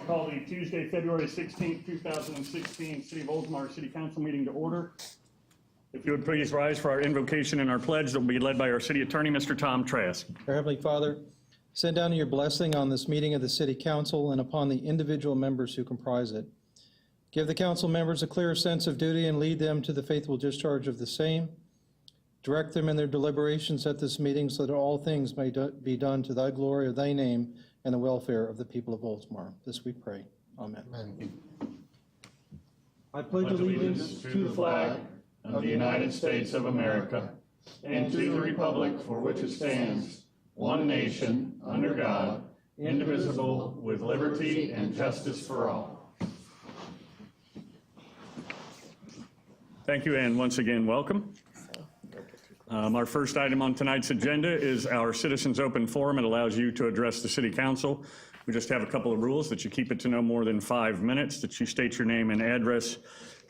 Call the Tuesday, February 16th, 2016 City of Oldsmar City Council meeting to order. If you would please rise for our invocation and our pledge that will be led by our City Attorney, Mr. Tom Trask. Our Heavenly Father, send down your blessing on this meeting of the City Council and upon the individual members who comprise it. Give the council members a clear sense of duty and lead them to the faithful discharge of the same. Direct them in their deliberations at this meeting so that all things may be done to thy glory of thy name and the welfare of the people of Oldsmar. This we pray. Amen. Amen. I pledge allegiance to the flag of the United States of America and to the republic for which it stands, one nation, under God, indivisible, with liberty and justice for all. Thank you, and once again, welcome. Our first item on tonight's agenda is our Citizens Open Forum. It allows you to address the City Council. We just have a couple of rules: that you keep it to no more than 5 minutes, that you state your name and address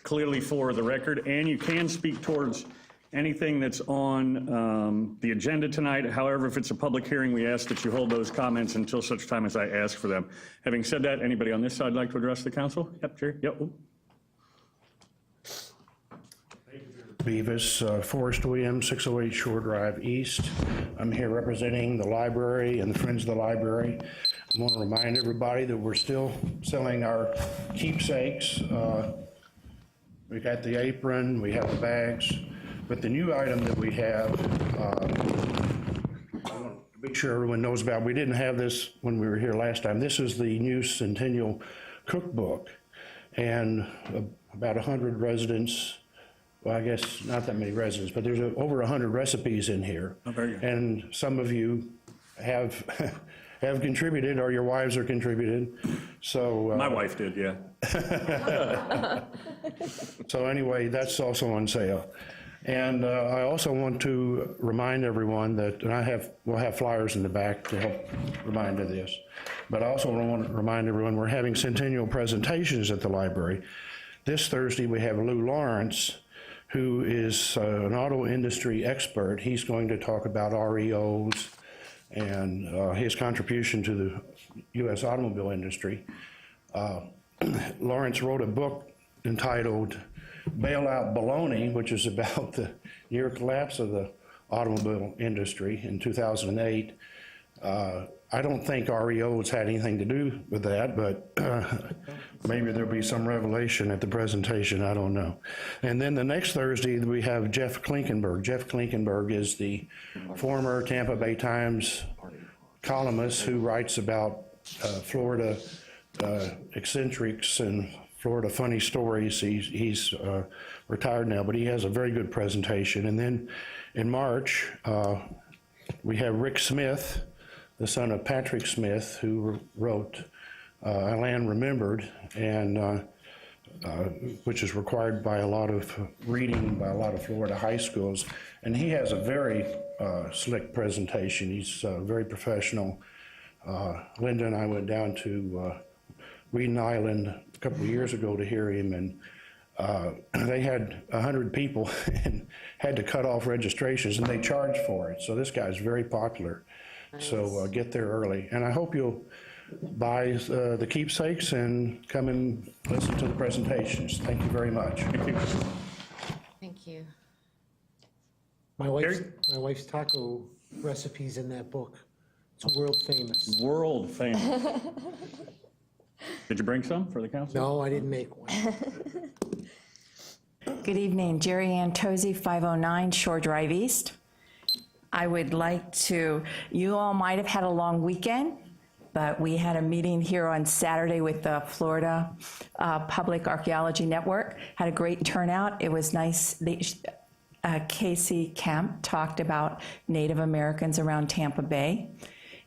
clearly for the record, and you can speak towards anything that's on the agenda tonight. However, if it's a public hearing, we ask that you hold those comments until such time as I ask for them. Having said that, anybody on this side like to address the council? Yep, Jerry. Yep. Beavis, Forrest Williams, 608 Shore Drive East. I'm here representing the library and the Friends of the Library. I want to remind everybody that we're still selling our keepsakes. We got the apron, we have the bags, but the new item that we have, I want to make sure everyone knows about, we didn't have this when we were here last time. This is the new Centennial Cookbook, and about 100 residents. Well, I guess not that many residents, but there's over 100 recipes in here. Oh, very good. And some of you have have contributed, or your wives are contributed. So My wife did, yeah. So anyway, that's also on sale. And I also want to remind everyone that, and we'll have flyers in the back to help remind of this, but I also want to remind everyone we're having centennial presentations at the library. This Thursday we have Lou Lawrence, who is an auto industry expert. He's going to talk about REOs and his contribution to the U.S. automobile industry. Lawrence wrote a book entitled Bailout Baloney, which is about the near collapse of the automobile industry in 2008. I don't think REOs had anything to do with that, but maybe there'll be some revelation at the presentation, I don't know. And then the next Thursday, we have Jeff Klinkenberg. Jeff Klinkenberg is the former Tampa Bay Times columnist who writes about Florida eccentrics and Florida funny stories. He's retired now, but he has a very good presentation. And then in March, we have Rick Smith, the son of Patrick Smith, who wrote A Land Remembered, and which is required by a lot of reading by a lot of Florida high schools. And he has a very slick presentation. He's very professional. Linda and I went down to Wheaton Island a couple of years ago to hear him, and they had 100 people and had to cut off registrations, and they charged for it. So this guy's very popular. Nice. So get there early. And I hope you'll buy the keepsakes and come and listen to the presentations. Thank you very much. Thank you. Thank you. My wife's taco recipe's in that book. It's world famous. World famous. Did you bring some for the council? No, I didn't make one. Good evening, Jerry Ann Tozy, 509 Shore Drive East. I would like to, you all might have had a long weekend, but we had a meeting here on Saturday with the Florida Public Archaeology Network. Had a great turnout. It was nice. Casey Kemp talked about Native Americans around Tampa Bay,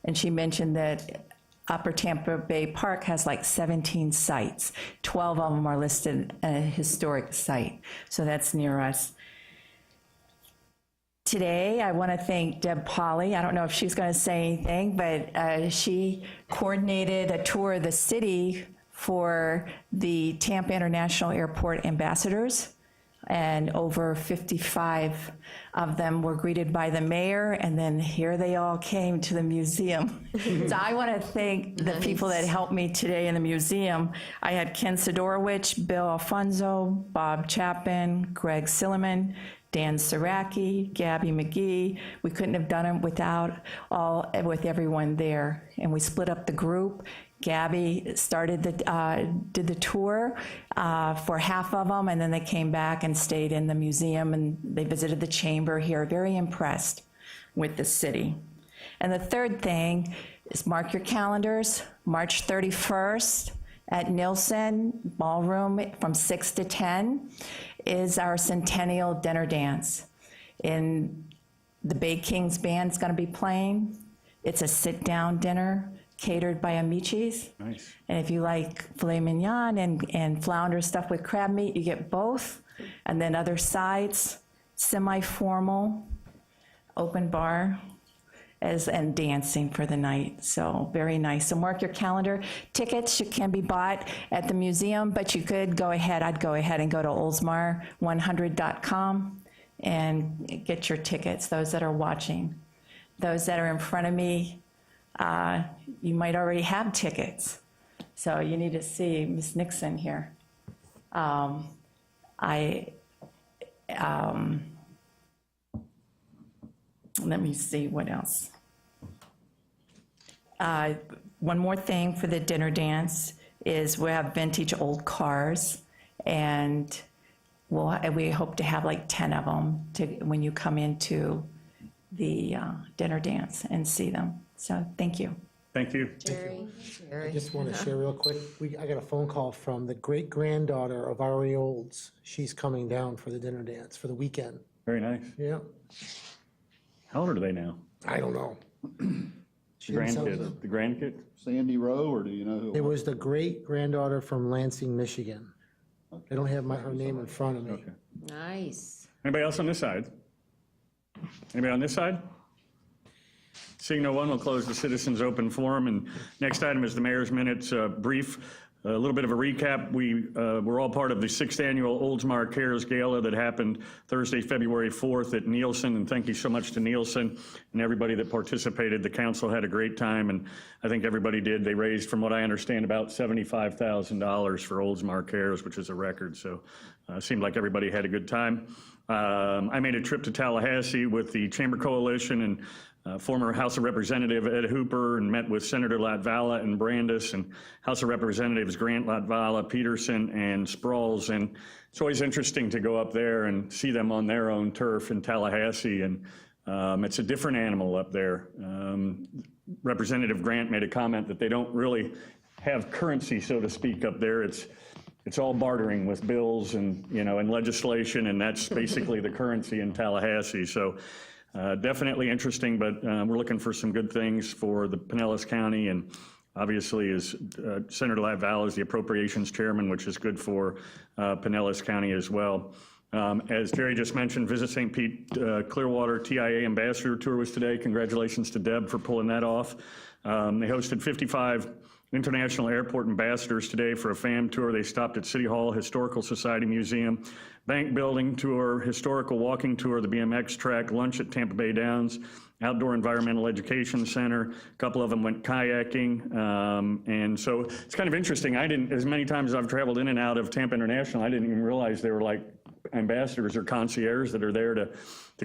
and she mentioned that Upper Tampa Bay Park has like 17 sites. 12 of them are listed as a historic site, so that's near us. Today, I want to thank Deb Polly. I don't know if she's going to say anything, but she coordinated a tour of the city for the Tampa International Airport ambassadors. and over 55 of them were greeted by the mayor, and then here they all came to the museum. So I want to thank the people that helped me today in the museum. I had Ken Sidorowicz, Bill Alfonso, Bob Chapin, Greg Silliman, Dan Saracki, Gabby McGee. We couldn't have done it with everyone there. And we split up the group. Gabby did the tour for half of them, and then they came back and stayed in the museum, and they visited the chamber here, very impressed with the city. And the third thing is mark your calendars, March 31st at Nielsen Ballroom from 6 to 10 is our centennial dinner dance. And the Bay Kings Band's gonna be playing. It's a sit-down dinner catered by Amici's. Nice. And if you like filet mignon and flounder stuffed with crab meat, you get both. And then other sides, semi-formal, open bar, and dancing for the night. So very nice. So mark your calendar. Tickets can be bought at the museum, but you could I'd go ahead and go to oldsmar100.com and get your tickets, those that are watching. Those that are in front of me, you might already have tickets. So you need to see Ms. Nixon here. Let me see what else. One more thing for the dinner dance is we have vintage old cars, and we hope to have like 10 of them when you come into the dinner dance and see them. So thank you. Thank you. I just want to share real quick, I got a phone call from the great-granddaughter of Ari Olds. She's coming down for the dinner dance for the weekend. Very nice. Yeah, How old are they now? I don't know. The grandkids? The grandkids? Sandy Rowe, or do you know who? It was the great-granddaughter from Lansing, Michigan. They don't have her name in front of me. Okay. Nice. Anybody else on this side? Anybody on this side? Seeing no one, we'll close the citizens' open forum. And next item is the mayor's minutes brief. A little bit of a recap. We were all part of the 6th annual Oldsmar Cares Gala that happened Thursday, February 4th at Nielsen. And thank you so much to Nielsen and everybody that participated. The council had a great time, and I think everybody did. They raised, from what I understand, about $75,000 for Oldsmar Cares, which is a record. So it seemed like everybody had a good time. I made a trip to Tallahassee with the Chamber Coalition and former House of Representative Ed Hooper, and met with Senator Latvala and Brandis, and House of Representatives Grant, Latvala, Peterson, and Sprawls. And it's always interesting to go up there and see them on their own turf in Tallahassee. And it's a different animal up there. Representative Grant made a comment that they don't really have currency, so to speak, up there. It's all bartering with bills and, and legislation, and that's basically the currency in Tallahassee. So definitely interesting, but we're looking for some good things for the Pinellas County, and obviously is Senator Latvala is the appropriations chairman, which is good for Pinellas County as well. As Jerry just mentioned, Visit St. Pete Clearwater TIA Ambassador Tour was today. Congratulations to Deb for pulling that off. They hosted 55 international airport ambassadors today for a FAM tour. They stopped at City Hall, Historical Society Museum, Bank Building Tour, Historical Walking Tour, the BMX track, lunch at Tampa Bay Downs, Outdoor Environmental Education Center. A couple of them went kayaking. And so it's kind of interesting. As many times as I've traveled in and out of Tampa International, I didn't even realize they were like ambassadors or concierges that are there to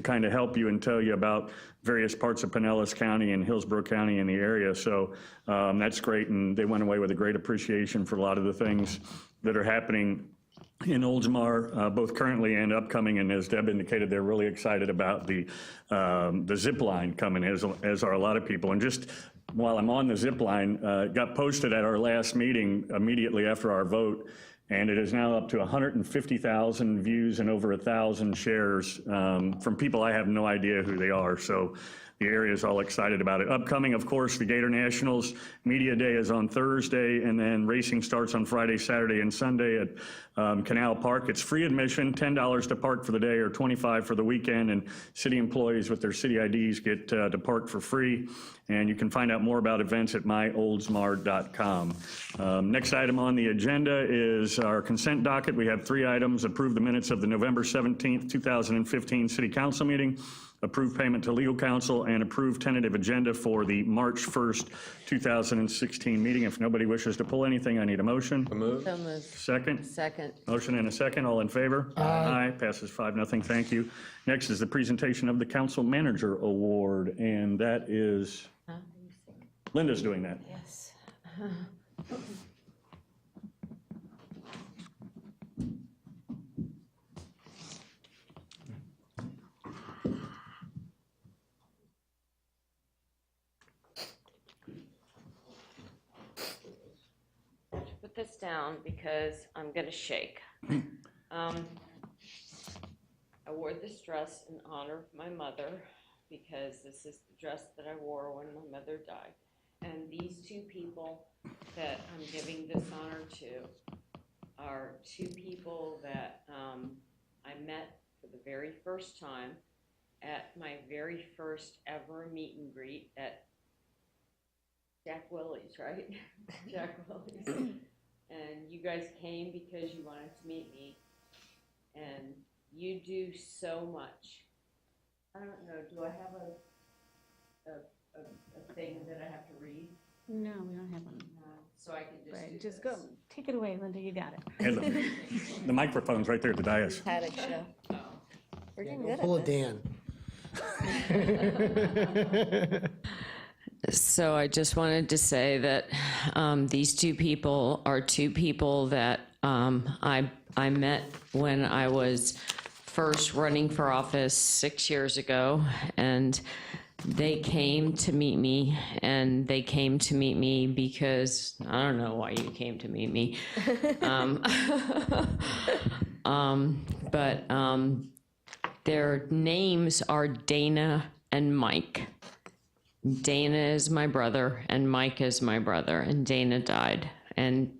kind of help you and tell you about various parts of Pinellas County and Hillsborough County in the area. So that's great, and they went away with a great appreciation for a lot of the things that are happening in Oldsmar, both currently and upcoming. And as Deb indicated, they're really excited about the zip line coming, as are a lot of people. And just while I'm on the zip line, it got posted at our last meeting immediately after our vote, and it is now up to 150,000 views and over 1,000 shares from people I have no idea who they are. So the area is all excited about it. Upcoming, of course, the Gator Nationals Media Day is on Thursday, and then racing starts on Friday, Saturday, and Sunday at Canal Park. It's free admission, $10 to park for the day or $25 for the weekend, and city employees with their city IDs get to park for free. And you can find out more about events at myoldsmar.com. Next item on the agenda is our consent docket. We have 3 items: approve the minutes of the November 17th, 2015 City Council meeting, approve payment to legal counsel, and approve tentative agenda for the March 1st, 2016 meeting. If nobody wishes to pull anything, I need a motion. So moved. Second? Second. Motion and a second. All in favor? Aye. Passes 5-0. Thank you. Next is the presentation of the Council Manager Award, and that is, Linda's doing that. Yes. Put this down because I'm gonna shake. I wore this dress in honor of my mother because this is the dress that I wore when my mother died. And these 2 people that I'm giving this honor to are 2 people that I met for the very first time at my very first ever meet and greet at Jack Willie's, right? Jack Willie's. And you guys came because you wanted to meet me. And you do so much. I don't know, do I have a thing that I have to read? No, we don't have one. So I can just do Right, just this. go, take it away, Linda, you got it. And the microphone's right there at the dais. Paddock show. We're getting good Pull a at this. Dan. So I just wanted to say that these 2 people are 2 people that I met when I was first running for office 6 years ago, and they came to meet me, and they came to meet me because I don't know why you came to meet me. But their names are Dana and Mike. Dana is my brother and Mike is my brother, and Dana died. And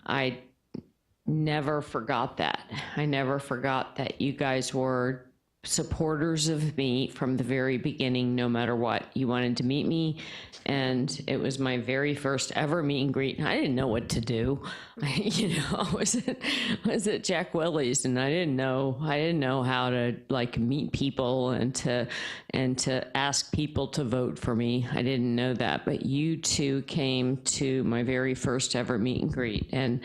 I never forgot that. I never forgot that you guys were supporters of me from the very beginning, no matter what. You wanted to meet me, and it was my very first ever meet and greet. I didn't know what to do. I was at Jack Willie's, and I didn't know how to like meet people and to ask people to vote for me. I didn't know that, but you 2 came to my very first ever meet and greet, and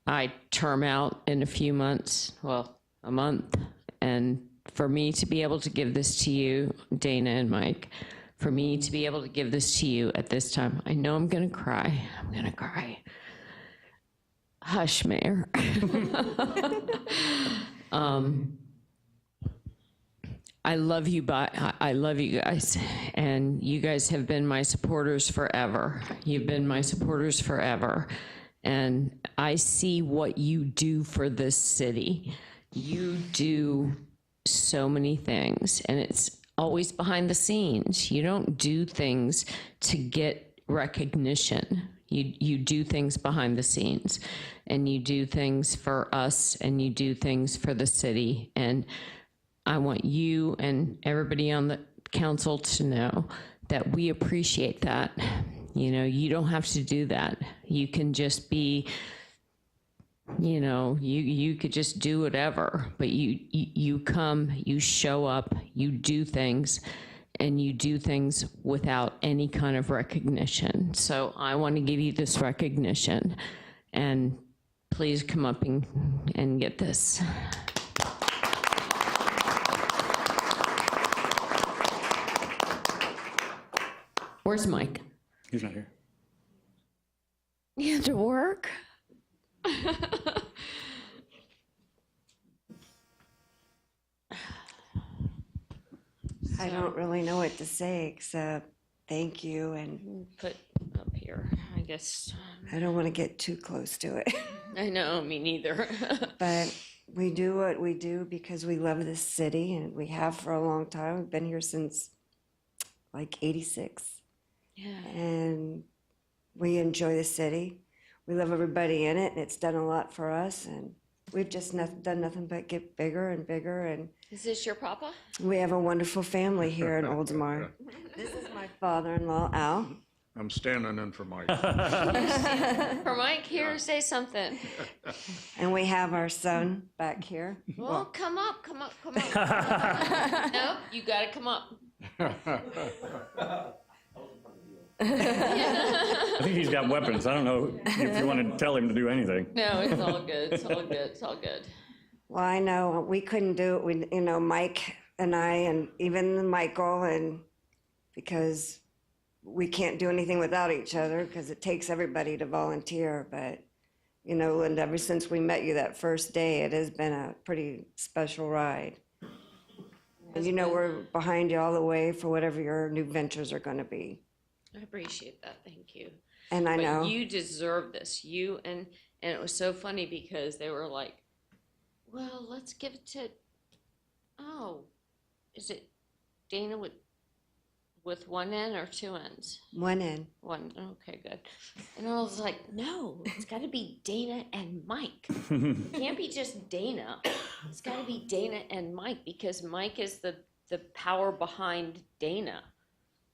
I term out in a few months, well, a month. And for me to be able to give this to you, Dana and Mike, for me to be able to give this to you at this time, I know I'm gonna cry. I'm gonna cry. Hush, Mayor. I love you, I love you guys, and you guys have been my supporters forever. You've been my supporters forever, and I see what you do for this city. You do so many things, and it's always behind the scenes. You don't do things to get recognition. You do things behind the scenes, and you do things for us, and you do things for the city. And I want you and everybody on the council to know that we appreciate that. You don't have to do that. You can just be, you could just do whatever, but you come, you show up, you do things, and you do things without any kind of recognition. So I want to give you this recognition, and please come up and get this. Where's Mike? He's not here. You had to work? I don't really know what to say except thank you, and Put up here, I guess. I don't want to get too close to it. I know, me neither. But We do what we do because we love this city, and we have for a long time. We've been here since like 86. Yeah. And we enjoy the city. We love everybody in it, and it's done a lot for us. And we've just done nothing but get bigger and bigger. And Is this your papa? we have a wonderful family here in Oldsmar. This is my father-in-law, Al. I'm standing in for Mike. For Mike, here, say something. And we have our son back here. Well, come up, come up, come up. No, you gotta come up. I think he's got weapons. I don't know if you want to tell him to do anything. No, it's all good, it's all good, it's all good. Well, I know we couldn't do it, Mike and I, and even Michael, and because we can't do anything without each other, because it takes everybody to volunteer. But, Linda, ever since we met you that first day, it has been a pretty special ride. And we're behind you all the way for whatever your new ventures are going to be. I appreciate that, thank you. And I know. But you deserve this, and it was so funny because they were like, well, let's give it to, is it Dana with one N or two N's? One in. One, okay, good. And I was like, no, it's gotta be Dana and Mike. It can't be just Dana. It's gotta be Dana and Mike, because Mike is the power behind Dana.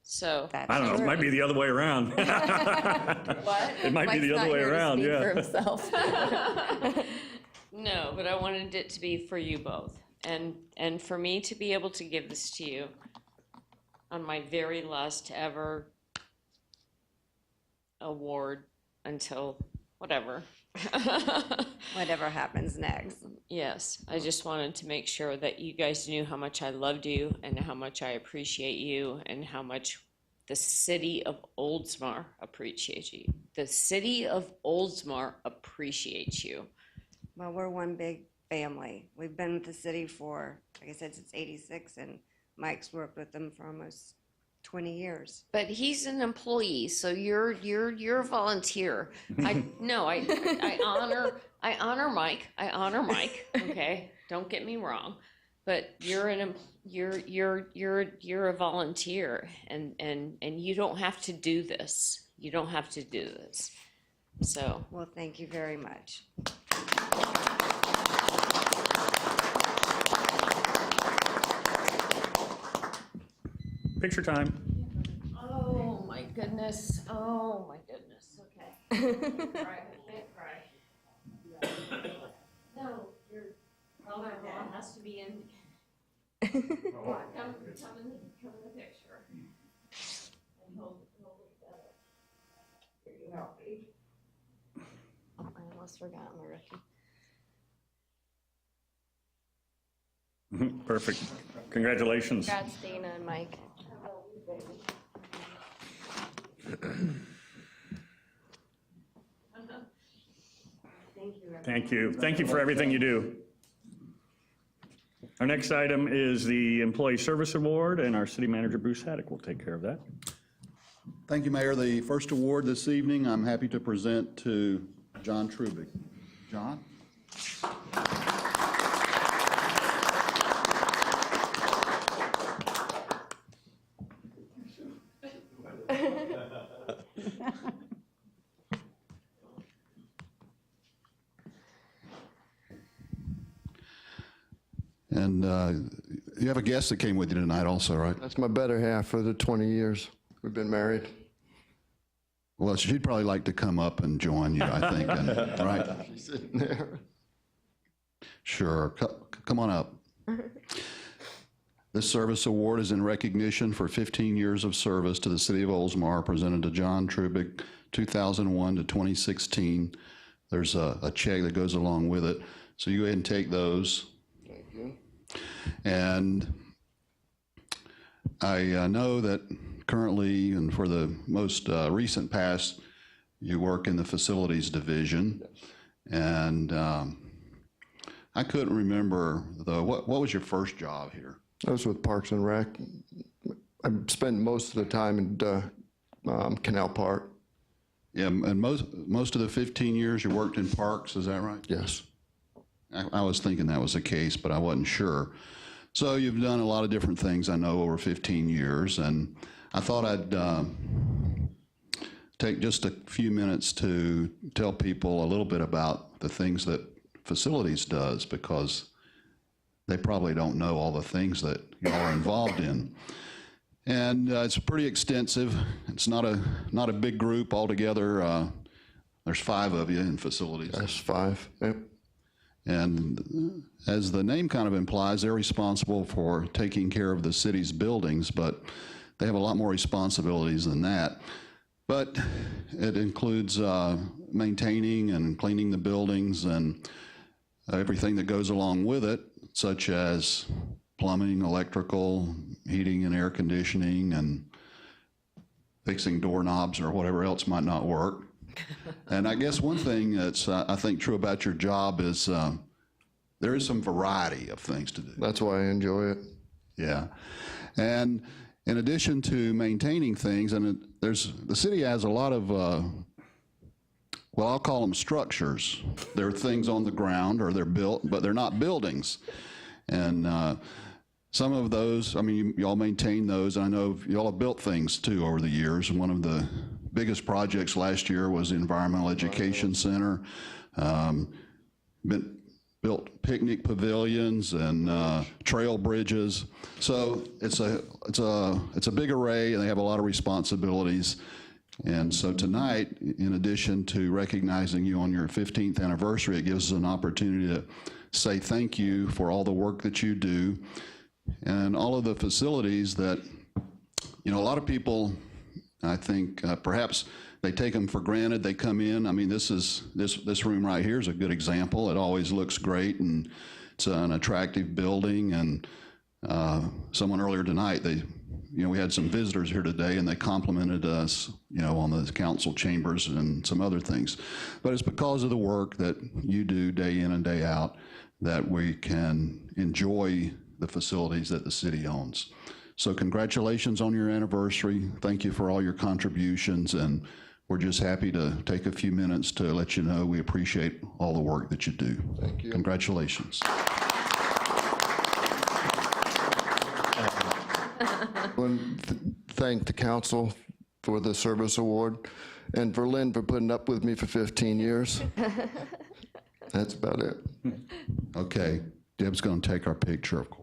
So. I don't know, it might be the other way around. What? It might be the other way around, yeah. No, but I wanted it to be for you both. And for me to be able to give this to you on my very last ever award until whatever. Whatever happens next. Yes, I just wanted to make sure that you guys knew how much I loved you and how much I appreciate you and how much the city of Oldsmar appreciates you. The city of Oldsmar appreciates you. Well, we're one big family. We've been with the city for, like I said, since 86, and Mike's worked with them for almost 20 years. But he's an employee, so you're a volunteer. I honor Mike. I honor Mike. Okay, don't get me wrong, but you're a volunteer, and you don't have to do this. You don't have to do this. So. Well, thank you very much. Picture time. Oh my goodness. Oh my goodness. Okay. Can't cry. No, your mother-in-law has to be in. Come in the picture. And hold it better. Here you help me. Oh, I almost forgot my rookie. Perfect. Congratulations. Congrats, Dana and Mike. Thank you. Thank you for everything you do. Our next item is the Employee Service Award, and our City Manager, Bruce Haddock, will take care of that. Thank you, Mayor. The first award this evening, I'm happy to present to John Trubig. John? And you have a guest that came with you tonight also, right? That's my better half for the 20 years we've been married. Well, she'd probably like to come up and join you, I think, right? She's sitting there. Sure, come on up. This service award is in recognition for 15 years of service to the city of Oldsmar, presented to John Trubig, 2001 to 2016. There's a check that goes along with it. So you go ahead and take those. Thank you. And I know that currently and for the most recent past, you work in the facilities division. Yes. And I couldn't remember, though, what was your first job here? I was with Parks and Rec. I spent most of the time in Canal Park. Yeah, and most of the 15 years you worked in parks, is that right? Yes. I was thinking that was the case, but I wasn't sure. So you've done a lot of different things, I know, over 15 years, and I thought I'd take just a few minutes to tell people a little bit about the things that facilities does, because they probably don't know all the things that you are involved in. And it's pretty extensive. It's not a big group altogether. There's 5 of you in facilities. That's 5. Yep. And as the name kind of implies, they're responsible for taking care of the city's buildings, but they have a lot more responsibilities than that. But it includes maintaining and cleaning the buildings and everything that goes along with it, such as plumbing, electrical, heating and air conditioning, and fixing doorknobs or whatever else might not work. And I guess one thing that's, I think, true about your job is there is some variety of things to do. That's why I enjoy it. Yeah. And in addition to maintaining things, and the city has a lot of, well, I'll call them structures. They're things on the ground, or they're built, but they're not buildings. And some of those, I mean, you all maintain those, and I know you all have built things too over the years. And one of the biggest projects last year was the Environmental Education Center. Built picnic pavilions and trail bridges. So it's a big array, and they have a lot of responsibilities. And so tonight, in addition to recognizing you on your 15th anniversary, it gives us an opportunity to say thank you for all the work that you do and all of the facilities that, you know, a lot of people, I think, perhaps they take them for granted. They come in. I mean, this room right here is a good example. It always looks great, and it's an attractive building. And someone earlier tonight, we had some visitors here today, and they complimented us, on the council chambers and some other things. But it's because of the work that you do day in and day out that we can enjoy the facilities that the city owns. So congratulations on your anniversary. Thank you for all your contributions, and we're just happy to take a few minutes to let you know we appreciate all the work that you do. Thank you. Congratulations. I want to thank the council for the service award, and for Lynn for putting up with me for 15 years. That's about it. Okay, Deb's going to take our picture, of course.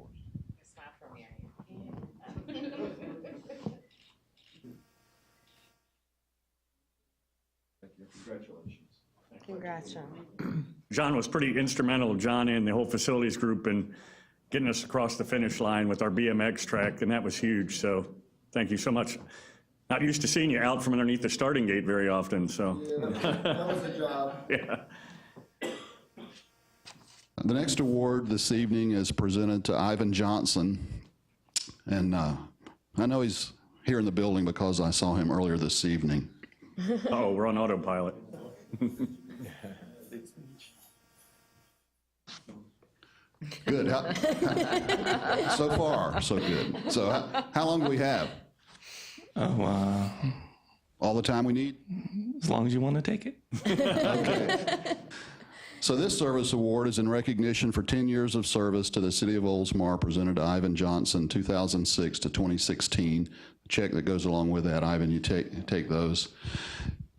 Congrats, John. John was pretty instrumental, John and the whole facilities group, in getting us across the finish line with our BMX track, and that was huge, so thank you so much. Not used to seeing you out from underneath the starting gate very often, so. Yeah, that was a job. Yeah. The next award this evening is presented to Ivan Johnson, and I know he's here in the building because I saw him earlier this evening. Oh, we're on autopilot. Good. So far, so good. So how long do we have? Oh, All the time we need? as long as you want to take it. Okay. So this service award is in recognition for 10 years of service to the city of Oldsmar, presented to Ivan Johnson, 2006 to 2016. The check that goes along with that, Ivan, you take those.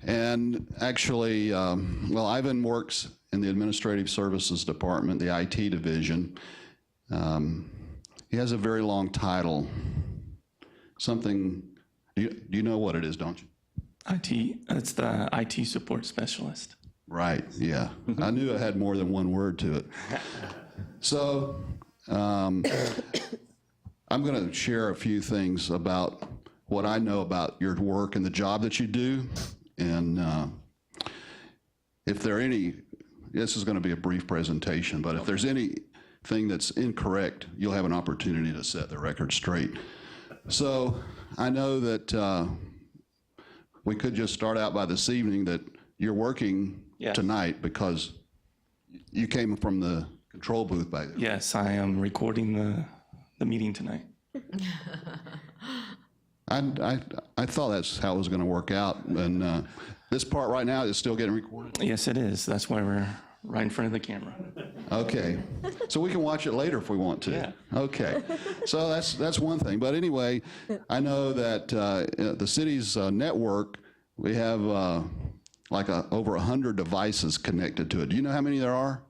And actually, well, Ivan works in the Administrative Services Department, the IT division. He has a very long title. Something, do you know what it is, don't you? IT, it's the IT support specialist. Right, yeah. I knew it had more than one word to it. So I'm going to share a few things about what I know about your work and the job that you do. And if there are any, this is going to be a brief presentation, but if there's anything that's incorrect, you'll have an opportunity to set the record straight. So I know that we could just start out by this evening that you're working tonight because you came from the control booth by then. Yes, I am recording the meeting tonight. I thought that's how it was going to work out, and this part right now is still getting recorded. Yes, it is. That's why right in front of the camera. Okay, so we can watch it later if we want to. Yeah. Okay, so that's one thing. But anyway, I know that the city's network, we have over 100 devices connected to it. Do you know how many there are?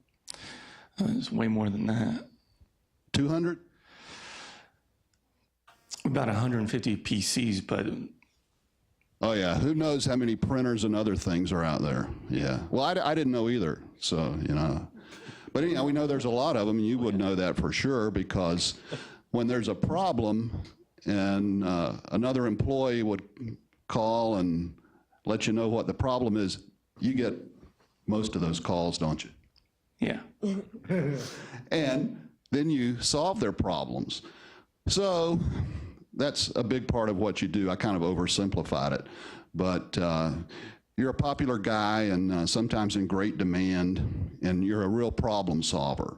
It's way more than that. 200? About 150 PCs, but Oh yeah, who knows how many printers and other things are out there? Yeah. Well, I didn't know either. So but anyhow, we know there's a lot of them, and you would know that for sure, because when there's a problem and another employee would call and let you know what the problem is, you get most of those calls, don't you? yeah. And then you solve their problems. So that's a big part of what you do. I kind of oversimplified it, but you're a popular guy and sometimes in great demand, and you're a real problem solver.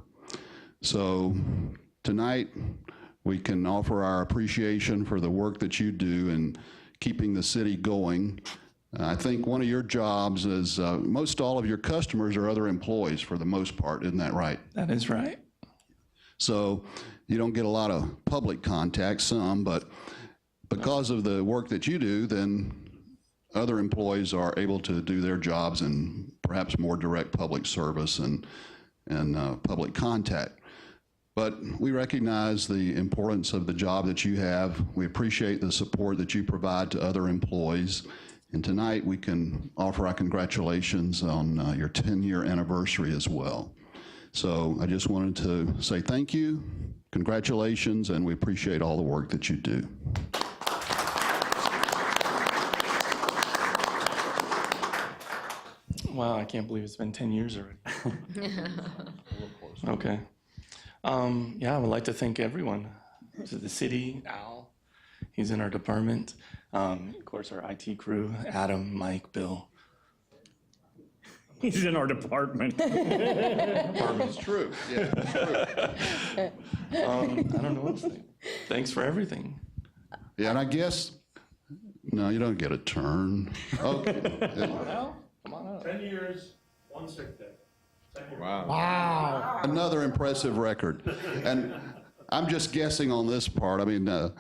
So tonight we can offer our appreciation for the work that you do in keeping the city going. I think one of your jobs is most all of your customers are other employees for the most part, isn't that right? That is right. So you don't get a lot of public contact, some, but because of the work that you do, then other employees are able to do their jobs in perhaps more direct public service and public contact. But we recognize the importance of the job that you have. We appreciate the support that you provide to other employees. And tonight we can offer our congratulations on your 10-year anniversary as well. So I just wanted to say thank you, congratulations, and we appreciate all the work that you do. Wow, I can't believe it's been 10 years already. Okay. Yeah, I would like to thank everyone. To the city, Al, he's in our department. Of course, our IT crew, Adam, Mike, Bill. He's in our department. It's true. Yeah, it's true. I don't know what to say. Thanks for everything. Yeah, and I guess, no, you don't get a turn. Okay. Come on out. 10 years, 1 sick day. Wow. Another impressive record. And I'm just guessing on this part. I mean, that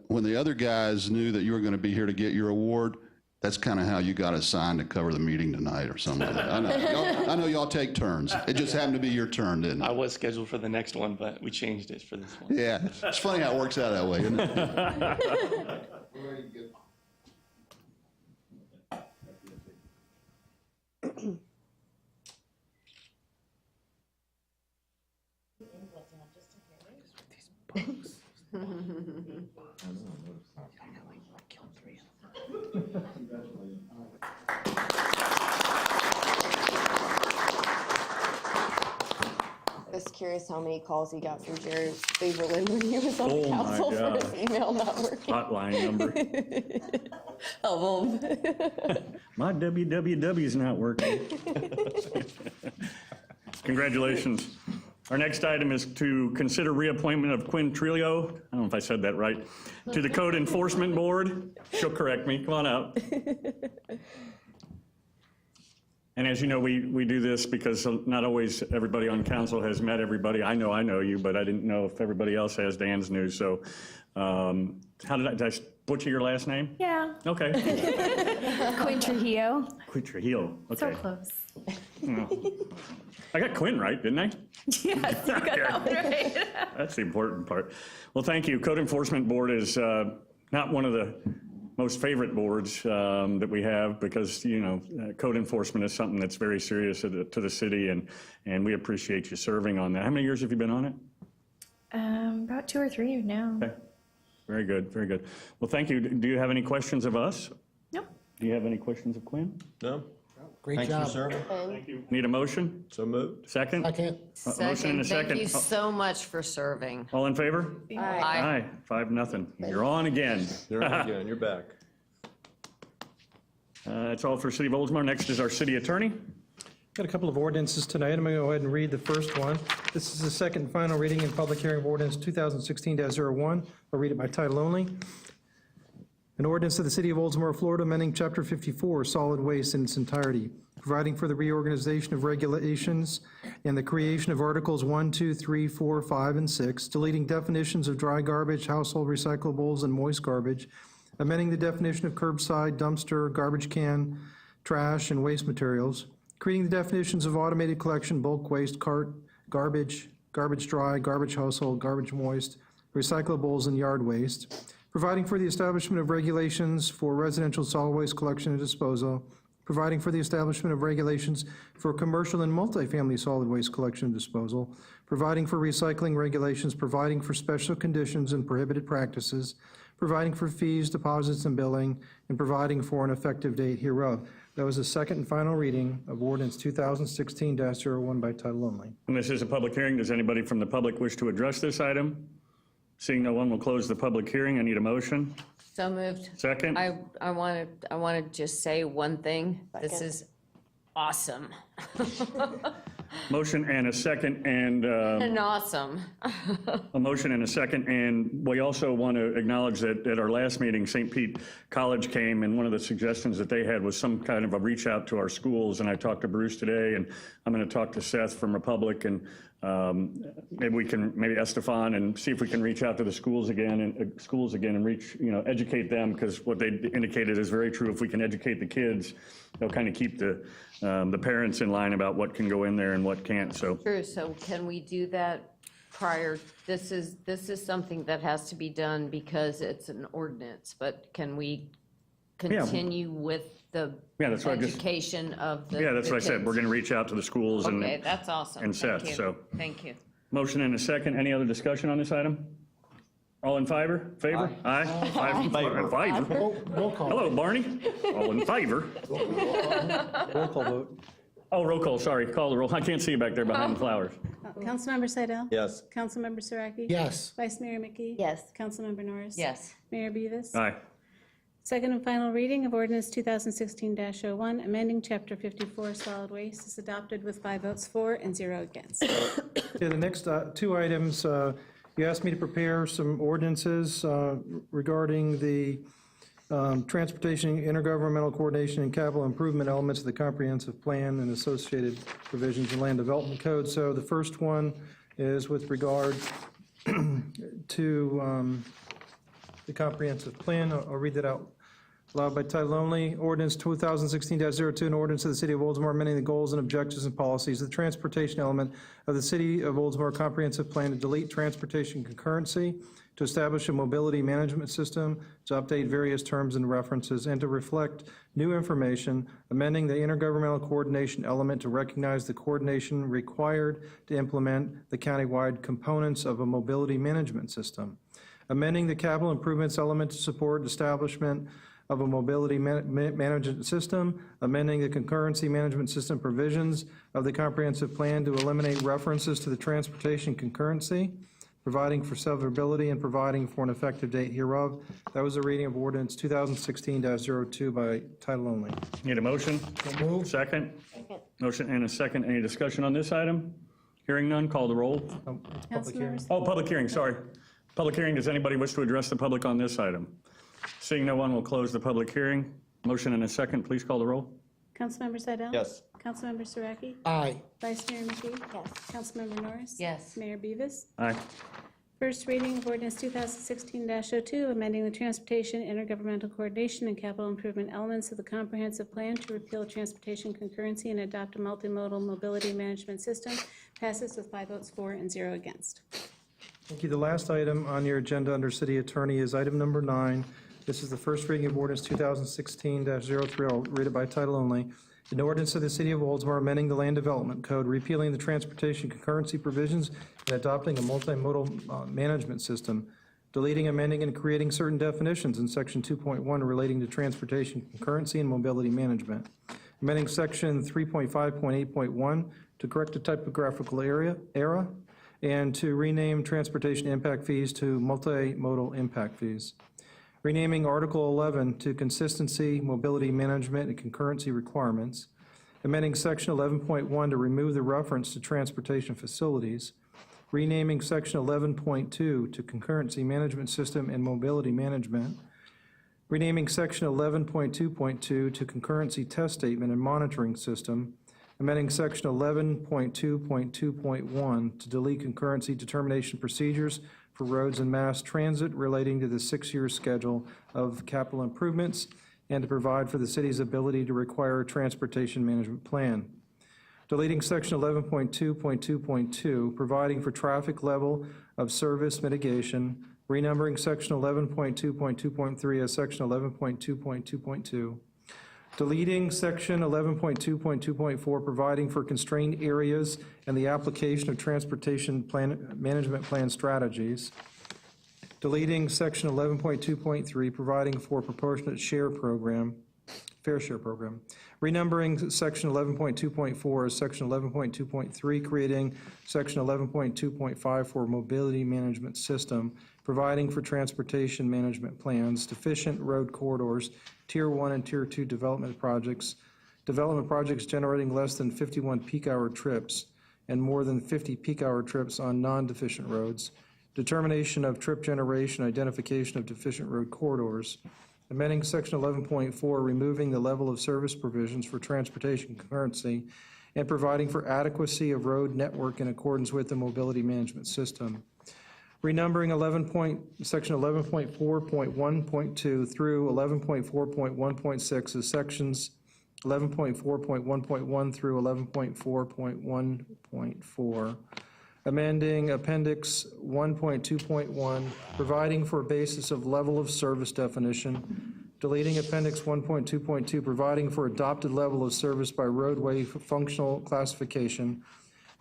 when the other guys knew that you were going to be here to get your award, that's kind of how you got assigned to cover the meeting tonight or something like that. I know y'all take turns. It just happened to be your turn, didn't I it? was scheduled for the next one, but we changed it for this one. Yeah, it's funny how it works out that way, isn't it? Just curious how many calls he got from Jerry Faberlin when he was on Oh, my council for his gosh. email not working. Hotline number. Of them. My www's not working. Congratulations. Our next item is to consider reappointment of Quyen Trujillo, I don't know if I said that right, to the Code Enforcement Board. She'll correct me, come on out. And as you know, we do this because not always everybody on council has met everybody. I know you, but I didn't know if everybody else has Dan's news. So did I butcher your last name? Yeah. Okay. Quyen Trujillo. Quyen Trujillo, So okay. close. I got Quyen right, didn't I? Yes, you got that one right. That's the important part. Well, thank you. Code Enforcement Board is not one of the most favorite boards that we have because, code enforcement is something that's very serious to the city, and we appreciate you serving on that. How many years have you been on it? About 2 or 3 now. Okay. Very good, very good. Well, thank you. Do you have any questions of us? Nope. Do you have any questions of Quyen? No? Great job. Thank you. Need a motion? So moved. Second? Second. Motion and a second. Thank you so much for serving. All in favor? Aye. 5-0. You're on again. You're on again, you're back. That's all for City of Oldsmar. Next is our city attorney. Got a couple of ordinances tonight. I'm going to go ahead and read the first one. This is the second and final reading and public hearing of ordinance 2016-01. I'll read it by title only. An ordinance of the City of Oldsmar, Florida, amending Chapter 54, solid waste in its entirety. providing for the reorganization of regulations and the creation of Articles 1, 2, 3, 4, 5, and 6, deleting definitions of dry garbage, household recyclables, and moist garbage, amending the definition of curbside, dumpster, garbage can, trash, and waste materials, creating the definitions of automated collection, bulk waste, cart, garbage, garbage dry, garbage household, garbage moist, recyclables, and yard waste, providing for the establishment of regulations for residential solid waste collection and disposal, providing for the establishment of regulations for commercial and multifamily solid waste collection and disposal, providing for recycling regulations, providing for special conditions and prohibited practices, providing for fees, deposits, and billing, and providing for an effective date hereof. That was the second and final reading of Ordinance 2016-01 by title only. And this is a public hearing. Does anybody from the public wish to address this item? Seeing no one, will close the public hearing. I need a motion. So moved. Second? I want to just say one thing. This is awesome. Motion and a second, and And awesome. a motion and a second, and we also want to acknowledge that at our last meeting, St. Pete College came, and one of the suggestions that they had was some kind of a reach out to our schools, and I talked to Bruce today, and I'm going to talk to Seth from Republic, and maybe we can, maybe Estefan, and see if we can reach out to the schools again and reach, educate them, because what they indicated is very true. If we can educate the kids, they'll kind of keep the parents in line about what can go in there and what can't, so. True, so can we do that prior? This is something that has to be done because it's an ordinance, but can we continue with the Yeah, that's what I just- education of the Yeah, that's what I said. kids? We're going to reach out to the schools and. Okay, that's awesome. And Thank Seth, you. so. Thank you. Motion and a second. Any other discussion on this item? All in favor? Favor? Aye. Favor. Roll call. Hello, Barney. All in favor? Roll call vote. Oh, roll call, sorry. Call the roll. I can't see you back there behind the flowers. Councilmember Seidel? Yes. Councilmember Saracki? Yes. Vice Mayor Mickey? Yes. Councilmember Norris? Yes. Mayor Beavis? Aye. Second and final reading of ordinance 2016-01, amending Chapter 54 solid waste is adopted with 5 votes for and 0 against. Okay, the next two items, you asked me to prepare some ordinances regarding the transportation, intergovernmental coordination, and capital improvement elements of the comprehensive plan and associated provisions in land development code. So the first one is with regard to the comprehensive plan. I'll read that out loud by title only. Ordinance 2016-02, an ordinance of the City of Oldsmar amending the goals and objectives and policies of the transportation element of the City of Oldsmar Comprehensive Plan to delete transportation concurrency, to establish a mobility management system, to update various terms and references, and to reflect new information, amending the intergovernmental coordination element to recognize the coordination required to implement the countywide components of a mobility management system, amending the capital improvements element to support establishment of a mobility management system, amending the concurrency management system provisions of the comprehensive plan to eliminate references to the transportation concurrency, providing for severability and providing for an effective date hereof. That was a reading of ordinance 2016-02 by title only. Need a motion? Move. Second? Motion and a second. Any discussion on this item? Hearing none, call the roll. Public hearing. Councilmember Oh, public hearing, sorry. Public hearing, does anybody wish to address the public on this item? Seeing no one, will close the public hearing. Motion and a second, please call the roll. Councilmember Seidel? Yes. Councilmember Saracki? Aye. Vice Mayor Mickey? Yes. Councilmember Norris? Yes. Mayor Beavis? Aye. First reading of ordinance 2016-02, amending the transportation, intergovernmental coordination, and capital improvement elements of the comprehensive plan to repeal transportation concurrency and adopt a multimodal mobility management system, passes with 5 votes for and 0 against. Thank you. The last item on your agenda under city attorney is item number 9. This is the first reading of ordinance 2016-03. I'll read it by title only. An ordinance of the City of Oldsmar amending the Land Development Code, repealing the transportation concurrency provisions, and adopting a multimodal management system, deleting, amending, and creating certain definitions in Section 2.1 relating to transportation concurrency and mobility management, amending Section 3.5.8.1 to correct a typographical error, and to rename transportation impact fees to multimodal impact fees. Renaming Article 11 to consistency, mobility management, and concurrency requirements. Amending Section 11.1 to remove the reference to transportation facilities. Renaming Section 11.2 to concurrency management system and mobility management. renaming Section 11.2.2 to Concurrency Test Statement and Monitoring System, amending Section 11.2.2.1 to delete concurrency determination procedures for roads and mass transit relating to the 6-year schedule of capital improvements, and to provide for the city's ability to require a transportation management plan. Deleting Section 11.2.2.2, providing for traffic level of service mitigation, renumbering Section 11.2.2.3 as Section 11.2.2.2. Deleting Section 11.2.2.4, providing for constrained areas and the application of transportation management plan strategies. Deleting Section 11.2.3, providing for proportionate share program, fair share program. Renumbering Section 11.2.4 as Section 11.2.3, creating Section 11.2.5 for mobility management system, providing for transportation management plans, deficient road corridors, Tier 1 and Tier 2 development projects generating less than 51 peak hour trips and more than 50 peak hour trips on non-deficient roads, determination of trip generation, identification of deficient road corridors, amending Section 11.4, removing the level of service provisions for transportation concurrency, and providing for adequacy of road network in accordance with the mobility management system. Renumbering Section 11.4.1.2 through 11.4.1.6 as Sections 11.4.1.1 through 11.4.1.4. Amending Appendix 1.2.1, providing for a basis of level of service definition. Deleting Appendix 1.2.2, providing for adopted level of service by roadway functional classification.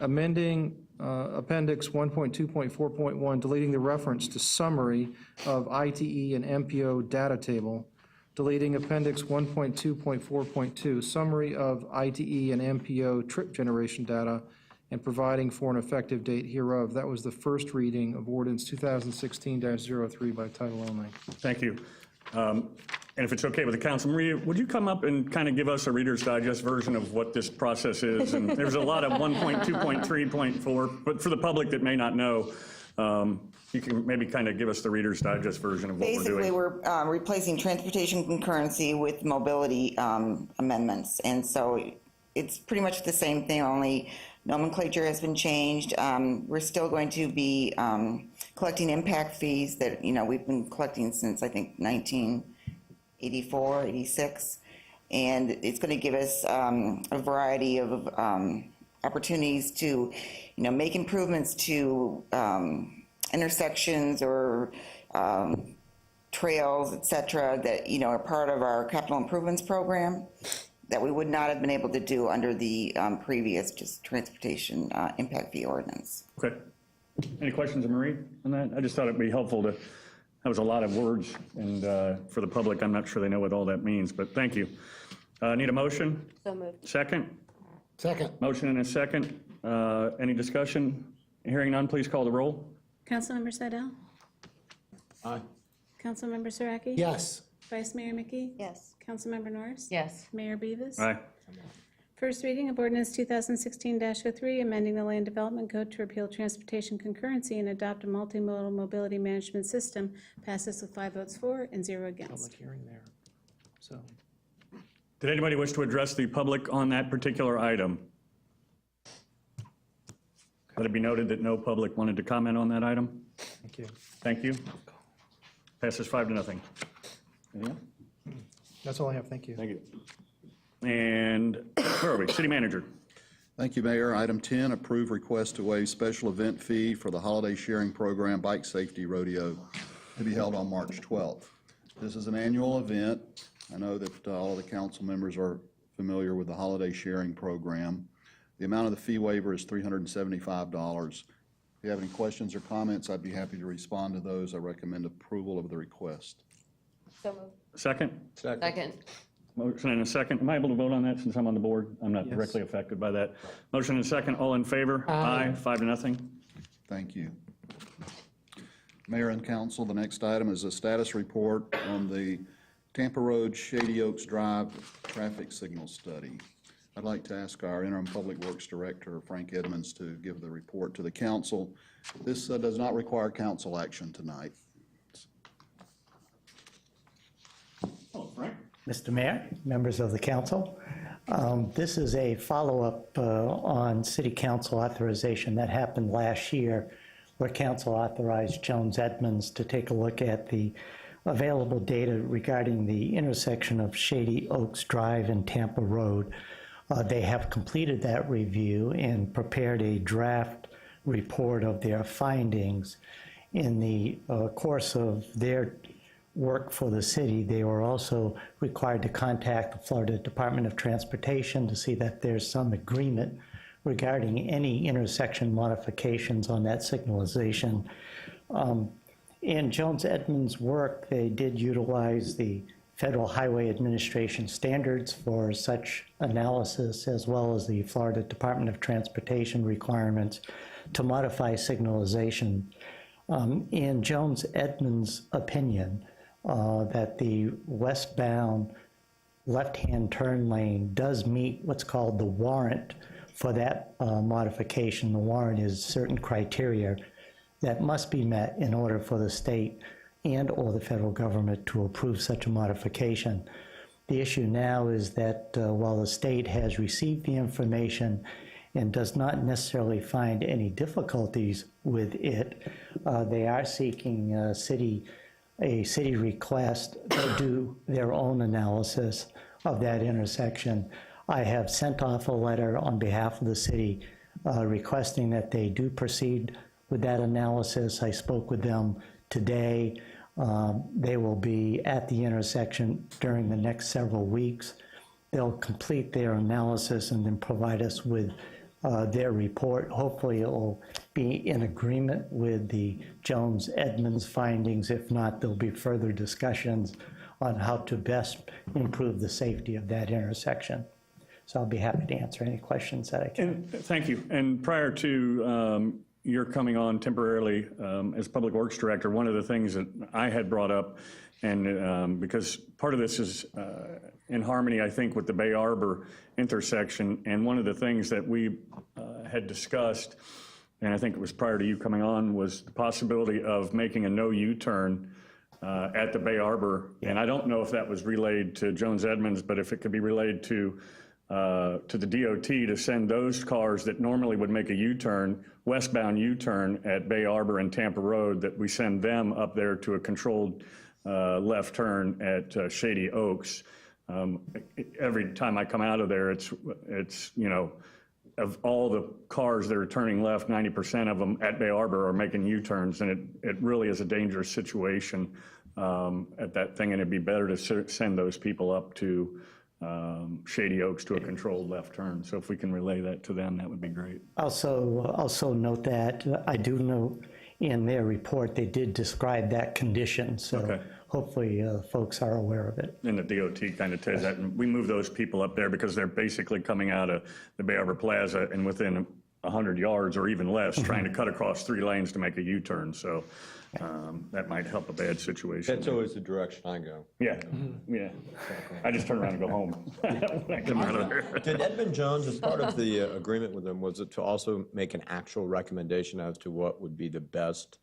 Amending Appendix 1.2.4.1, deleting the reference to summary of ITE and MPO data table. Deleting Appendix 1.2.4.2, summary of ITE and MPO trip generation data, and providing for an effective date hereof. That was the first reading of Ordinance 2016-03 by title only. Thank you. And if it's okay with the council, Maria, would you come up and kind of give us a Reader's Digest version of what this process is? And there's a lot of 1.2.3.4, but for the public that may not know, you can maybe kind of give us the Reader's Digest version of what we're doing. Basically, we're replacing transportation concurrency with mobility amendments. And so it's pretty much the same thing, only nomenclature has been changed. We're still going to be collecting impact fees that, we've been collecting since, I think, 1984, 86. And it's going to give us a variety of opportunities to, make improvements to intersections or trails, et cetera, that, are part of our capital improvements program that we would not have been able to do under the previous just transportation impact fee ordinance. Okay. Any questions of Marie on that? I just thought it'd be helpful to, that was a lot of words, and for the public, I'm not sure they know what all that means, but thank you. Need a motion? So moved. Second? Second. Motion and a second. Any discussion? Hearing none, please call the roll. Councilmember Saddell? Aye. Councilmember Saracki? Yes. Vice Mayor Mickey? Yes. Councilmember Norris? Yes. Mayor Beavis? Aye. First reading of ordinance 2016-03, amending the Land Development Code to repeal transportation concurrency and adopt a multimodal mobility management system, passes with 5 votes for and 0 against. Public hearing there. So, Did anybody wish to address the public on that particular item? Let it be noted that no public wanted to comment on that item. thank you. Thank you. Passes 5-0. Anything else? That's all I have. Thank you. Thank you. And where are we? City Manager. Thank you, Mayor. Item 10, approve request to waive special event fee for the holiday sharing program Bike Safety Rodeo to be held on March 12th. This is an annual event. I know that all of the council members are familiar with the holiday sharing program. The amount of the fee waiver is $375. If you have any questions or comments, I'd be happy to respond to those. I recommend approval of the request. So moved. Second? Second. Motion and a second. Am I able to vote on that since I'm on the board? I'm not directly affected by that. Motion and a second. All in favor? Aye. 5-0. Thank you. Mayor and council, the next item is a status report on the Tampa Rd, Shady Oaks Drive traffic signal study. I'd like to ask our interim public works director, Frank Edmonds, to give the report to the council. This does not require council action tonight. Mr. Mayor, members of the council, this is a follow-up on city council authorization that happened last year, where council authorized Jones Edmonds to take a look at the available data regarding the intersection of Shady Oaks Drive and Tampa Road. They have completed that review and prepared a draft report of their findings. In the course of their work for the city, they were also required to contact the Florida Department of Transportation to see that there's some agreement regarding any intersection modifications on that signalization. In Jones Edmonds' work, they did utilize the Federal Highway Administration standards for such analysis, as well as the Florida Department of Transportation requirements to modify signalization. In Jones Edmonds' opinion, that the westbound left-hand turn lane does meet what's called the warrant for that modification. The warrant is certain criteria that must be met in order for the state and or the federal government to approve such a modification. The issue now is that while the state has received the information and does not necessarily find any difficulties with it, they are seeking a city request to do their own analysis of that intersection. I have sent off a letter on behalf of the city requesting that they do proceed with that analysis. I spoke with them today. They will be at the intersection during the next several weeks. They'll complete their analysis and then provide us with their report. Hopefully it will be in agreement with the Jones Edmonds findings. If not, there'll be further discussions on how to best improve the safety of that intersection. So I'll be happy to answer any questions that I can. And thank you. And prior to your coming on temporarily as Public Works Director, one of the things that I had brought up, and because part of this is in harmony, I think, with the Bay Arbor intersection, and one of the things that we had discussed, and I think it was prior to you coming on, was the possibility of making a no U-turn at the Bay Arbor. And I don't know if that was relayed to Jones Edmonds, but if it could be relayed to the DOT to send those cars that normally would make a U-turn, westbound U-turn at Bay Arbor and Tampa Road, that we send them up there to a controlled left turn at Shady Oaks. Every time I come out of there, it's you know, of all the cars that are turning left, 90% of them at Bay Arbor are making U-turns, and it really is a dangerous situation at that thing, and it'd be better to send those people up to Shady Oaks to a controlled left turn. So if we can relay that to them, that would be great. Also note that I do know in their report they did describe that condition, so okay. Hopefully folks are aware of it. And the DOT kind of tells that, and we move those people up there because they're basically coming out of the Bay Arbor Plaza and within 100 yards or even less, trying to cut across 3 lanes to make a U-turn. So that might help a bad situation. That's always the direction I go. Yeah, yeah. I just turn around and go home when I come out of there. Did Edmund Jones, as part of the agreement with them, was it to also make an actual recommendation as to what would be the best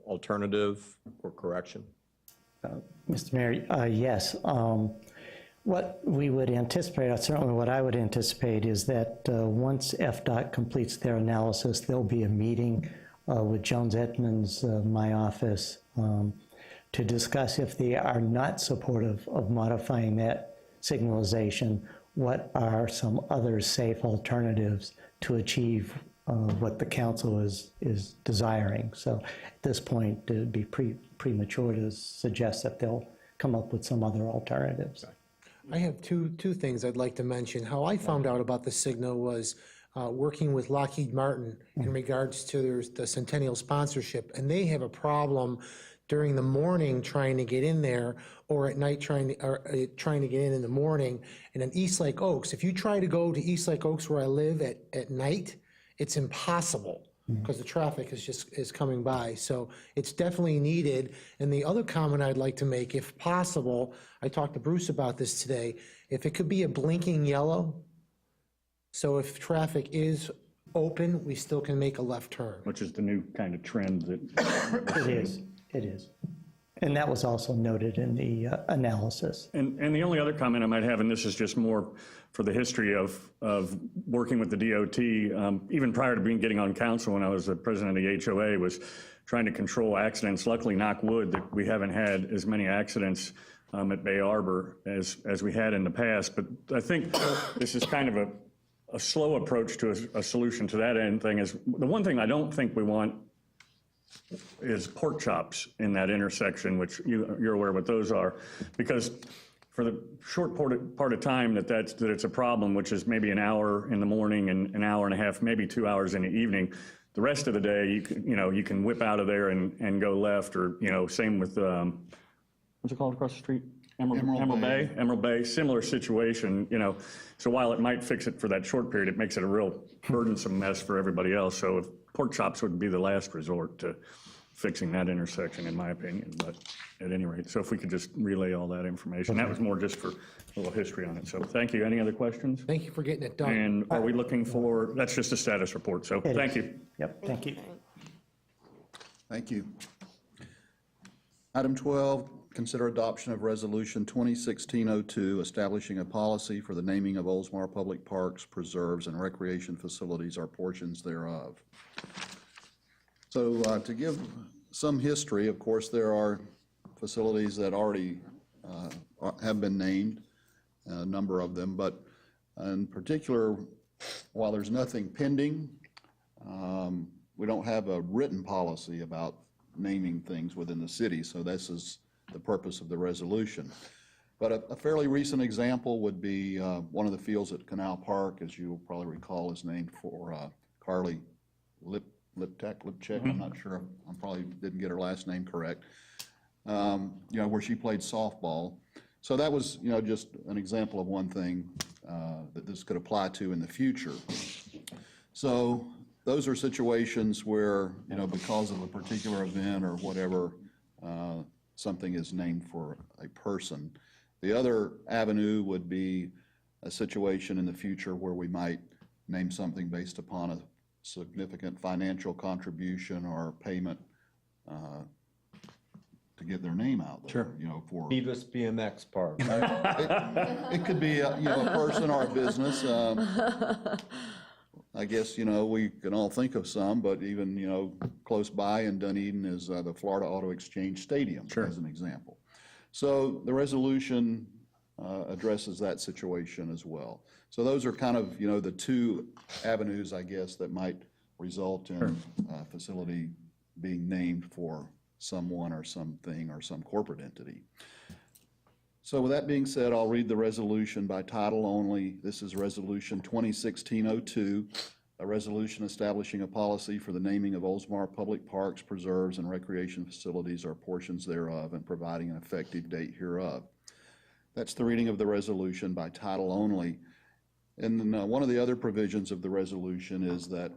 alternative or correction? Mr. Mayor, yes. What we would anticipate, or certainly what I would anticipate, is that once FDOT completes their analysis, there'll be a meeting with Jones Edmonds, my office, to discuss if they are not supportive of modifying that signalization, what are some other safe alternatives to achieve what the council is desiring. So at this point, it would be premature to suggest that they'll come up with some other alternatives. I have two things I'd like to mention. How I found out about the signal was working with Lockheed Martin in regards to the Centennial sponsorship, and they have a problem during the morning trying to get in there, or at night trying to get in the morning. And in Eastlake Oaks, if you try to go to Eastlake Oaks where I live at night, it's impossible because the traffic is coming by. So it's definitely needed. And the other comment I'd like to make, if possible, I talked to Bruce about this today, if it could be a blinking yellow, so if traffic is open, we still can make a left turn. Which is the new kind of trend that It is. And that was also noted in the analysis. And the only other comment I might have, and this is just more for the history of working with the DOT, even prior to getting on council when I was the president of the HOA, was trying to control accidents. Luckily, knock wood, that we haven't had as many accidents at Bay Arbor as we had in the past. But I think this is kind of a slow approach to a solution to that end thing. Is the one thing I don't think we want is pork chops in that intersection, which you're aware what those are, because for the short part of time that it's a problem, which is maybe an hour in the morning and an hour and a half, maybe 2 hours in the evening, the rest of the day you can whip out of there and go left, or same with what's it called across the street? Emerald Bay, similar situation, so while it might fix it for that short period, it makes it a real burdensome mess for everybody else. So if pork chops would be the last resort to fixing that intersection, in my opinion, but at any rate, so if we could just relay all that information. That was more just for a little history on it. So thank you. Any other questions? Thank you for getting it done. And are we looking for, that's just a status report, so thank you. Yep, thank you. Thank you. Item 12, consider adoption of Resolution 2016-02, establishing a policy for the naming of Oldsmar public parks, preserves, and recreation facilities or portions thereof. So to give some history, of course, there are facilities that already have been named, a number of them, but in particular, while there's nothing pending, we don't have a written policy about naming things within the city, so this is the purpose of the resolution. But a fairly recent example would be one of the fields at Canal Park, as you'll probably recall, is named for Carly Lipchek, I'm not sure, I probably didn't get her last name correct, where she played softball. So that was, just an example of one thing that this could apply to in the future. So those are situations where, because of a particular event or whatever, something is named for a person. The other avenue would be a situation in the future where we might name something based upon a significant financial contribution or payment to get their name out there. Sure. For Beavis BMX Park. it could be a person or a business. I guess we can all think of some, but even close by in Dunedin is the Florida Auto Exchange Stadium, as an example. So the resolution addresses that situation as well. So those are kind of the two avenues, I guess, that might result in a facility being named for someone or something or some corporate entity. So with that being said, I'll read the resolution by title only. This is Resolution 2016-02, a resolution establishing a policy for the naming of Oldsmar public parks, preserves, and recreation facilities or portions thereof, and providing an effective date hereof. That's the reading of the resolution by title only. And then one of the other provisions of the resolution is that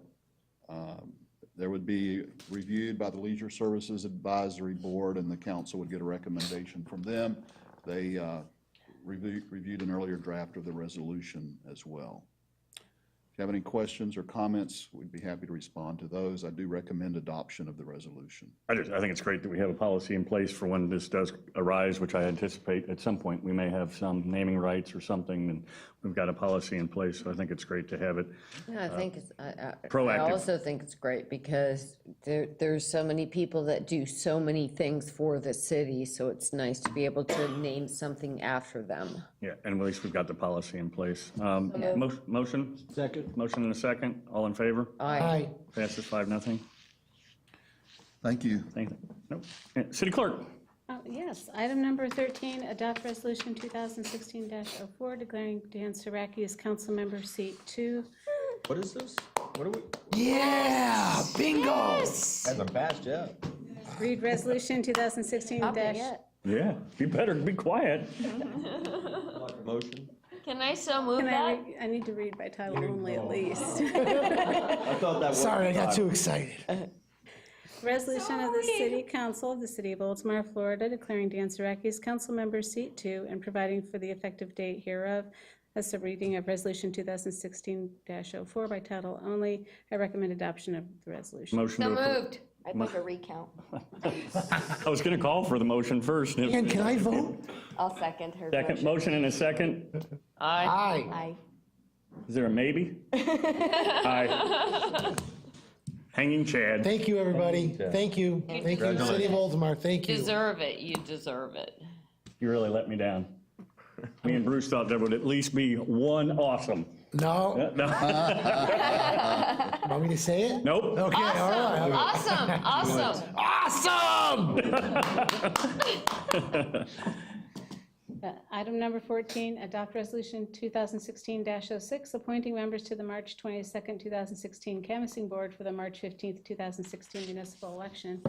there would be reviewed by the Leisure Services Advisory Board, and the council would get a recommendation from them. They reviewed an earlier draft of the resolution as well. If you have any questions or comments, we'd be happy to respond to those. I do recommend adoption of the resolution. I think it's great that we have a policy in place for when this does arise, which I anticipate at some point we may have some naming rights or something, and we've got a policy in place, so I think it's great to have it. Yeah, I think it's, proactive. I also think it's great because there's so many people that do so many things for the city, so it's nice to be able to name something after them. Yeah, and at least we've got the policy in place. Motion? Second. Motion and a second. All in favor? Aye. Passes 5-0. Thank you. Thank you. Nope. City Clerk? Yes, item number 13, adopt resolution 2016-04, declaring Dan Saracki as council member seat 2. What is this? What are we? Yeah, bingo. Hasn't passed yet. Read resolution 2016- Yeah, you better be quiet. Motion? Can I so move that? I need to read by title only at least. I thought that was. Sorry, I got too excited. Resolution of the City Council of the City of Oldsmar, Florida, declaring Dan Saracki as council member seat 2 and providing for the effective date hereof. That's the reading of resolution 2016-04 by title only. I recommend adoption of the resolution. Motion So to approve. moved. I'd like a recount. I was going to call for the motion first. And can I vote? I'll second her Second, motion and a second. Aye. Aye. Is there a maybe? Aye. Hanging Chad. Thank you, everybody. Thank you. Thank you, City of Oldsmar. Thank you. Deserve it, you deserve it. You really let me down. Me and Bruce thought there would at least be one awesome. No. No. Want me to say it? Nope. Okay, all right. Awesome. Item number 14, adopt resolution 2016-06, appointing members to the March 22nd, 2016 canvassing board for the March 15th, 2016 municipal election.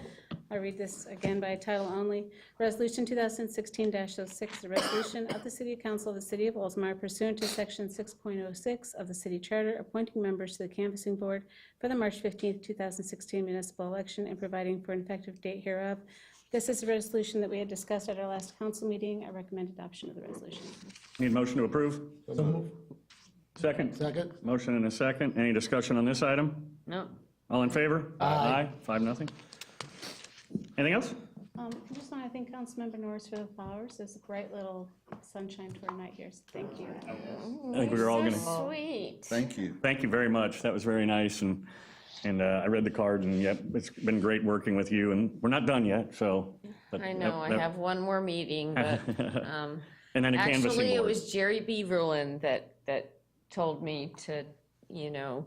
I'll read this again by title only. Resolution 2016-06, the resolution of the City Council of the City of Oldsmar pursuant to Section 6.06 of the City Charter, appointing members to the canvassing board for the March 15th, 2016 municipal election and providing for an effective date hereof. This is a resolution that we had discussed at our last council meeting. I recommend adoption of the resolution. Need a motion to approve? So move. Second? Second. Motion and a second. Any discussion on this item? No. All in favor? Aye. 5-0. Anything else? I just want to thank Councilmember Norris for the flowers. There's a bright little sunshine to our night here, so thank you. I think we were all going to. Sweet. Thank you. Thank you very much. That was very nice. And I read the cards, and yep, it's been great working with you. And we're not done yet, so. But I know, I have one more meeting, but, and then a canvassing actually, it board. was Jerry Beaverland that told me to,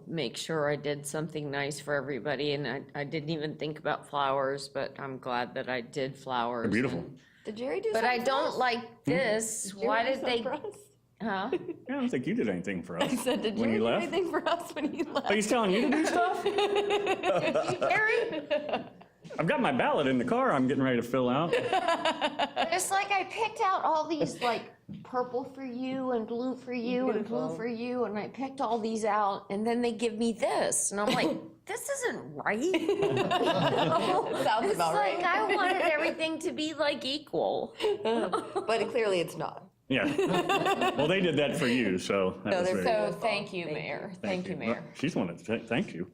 make sure I did something nice for everybody, and I didn't even think about flowers, but I'm glad that I did flowers. They're beautiful. and- Did Jerry do But something I for don't us? like this. Jerry Why do did something they, for us? huh? I don't think you did anything for us I said, did when Jerry you do left. anything for us when he left? Oh, he's telling you to do stuff? Jerry? I've got my ballot in the car I'm getting ready to fill out. It's like I picked out all these like purple for you and blue for you and blue for you, and I picked all these out, and then they give me this, and I'm like, this isn't right. Sounds It's about like right. I wanted everything to be like equal. But clearly it's not. Yeah. Well, they did that for you, so. That was very So thank you, Mayor. Thank you, Mayor. She's the one that said thank you.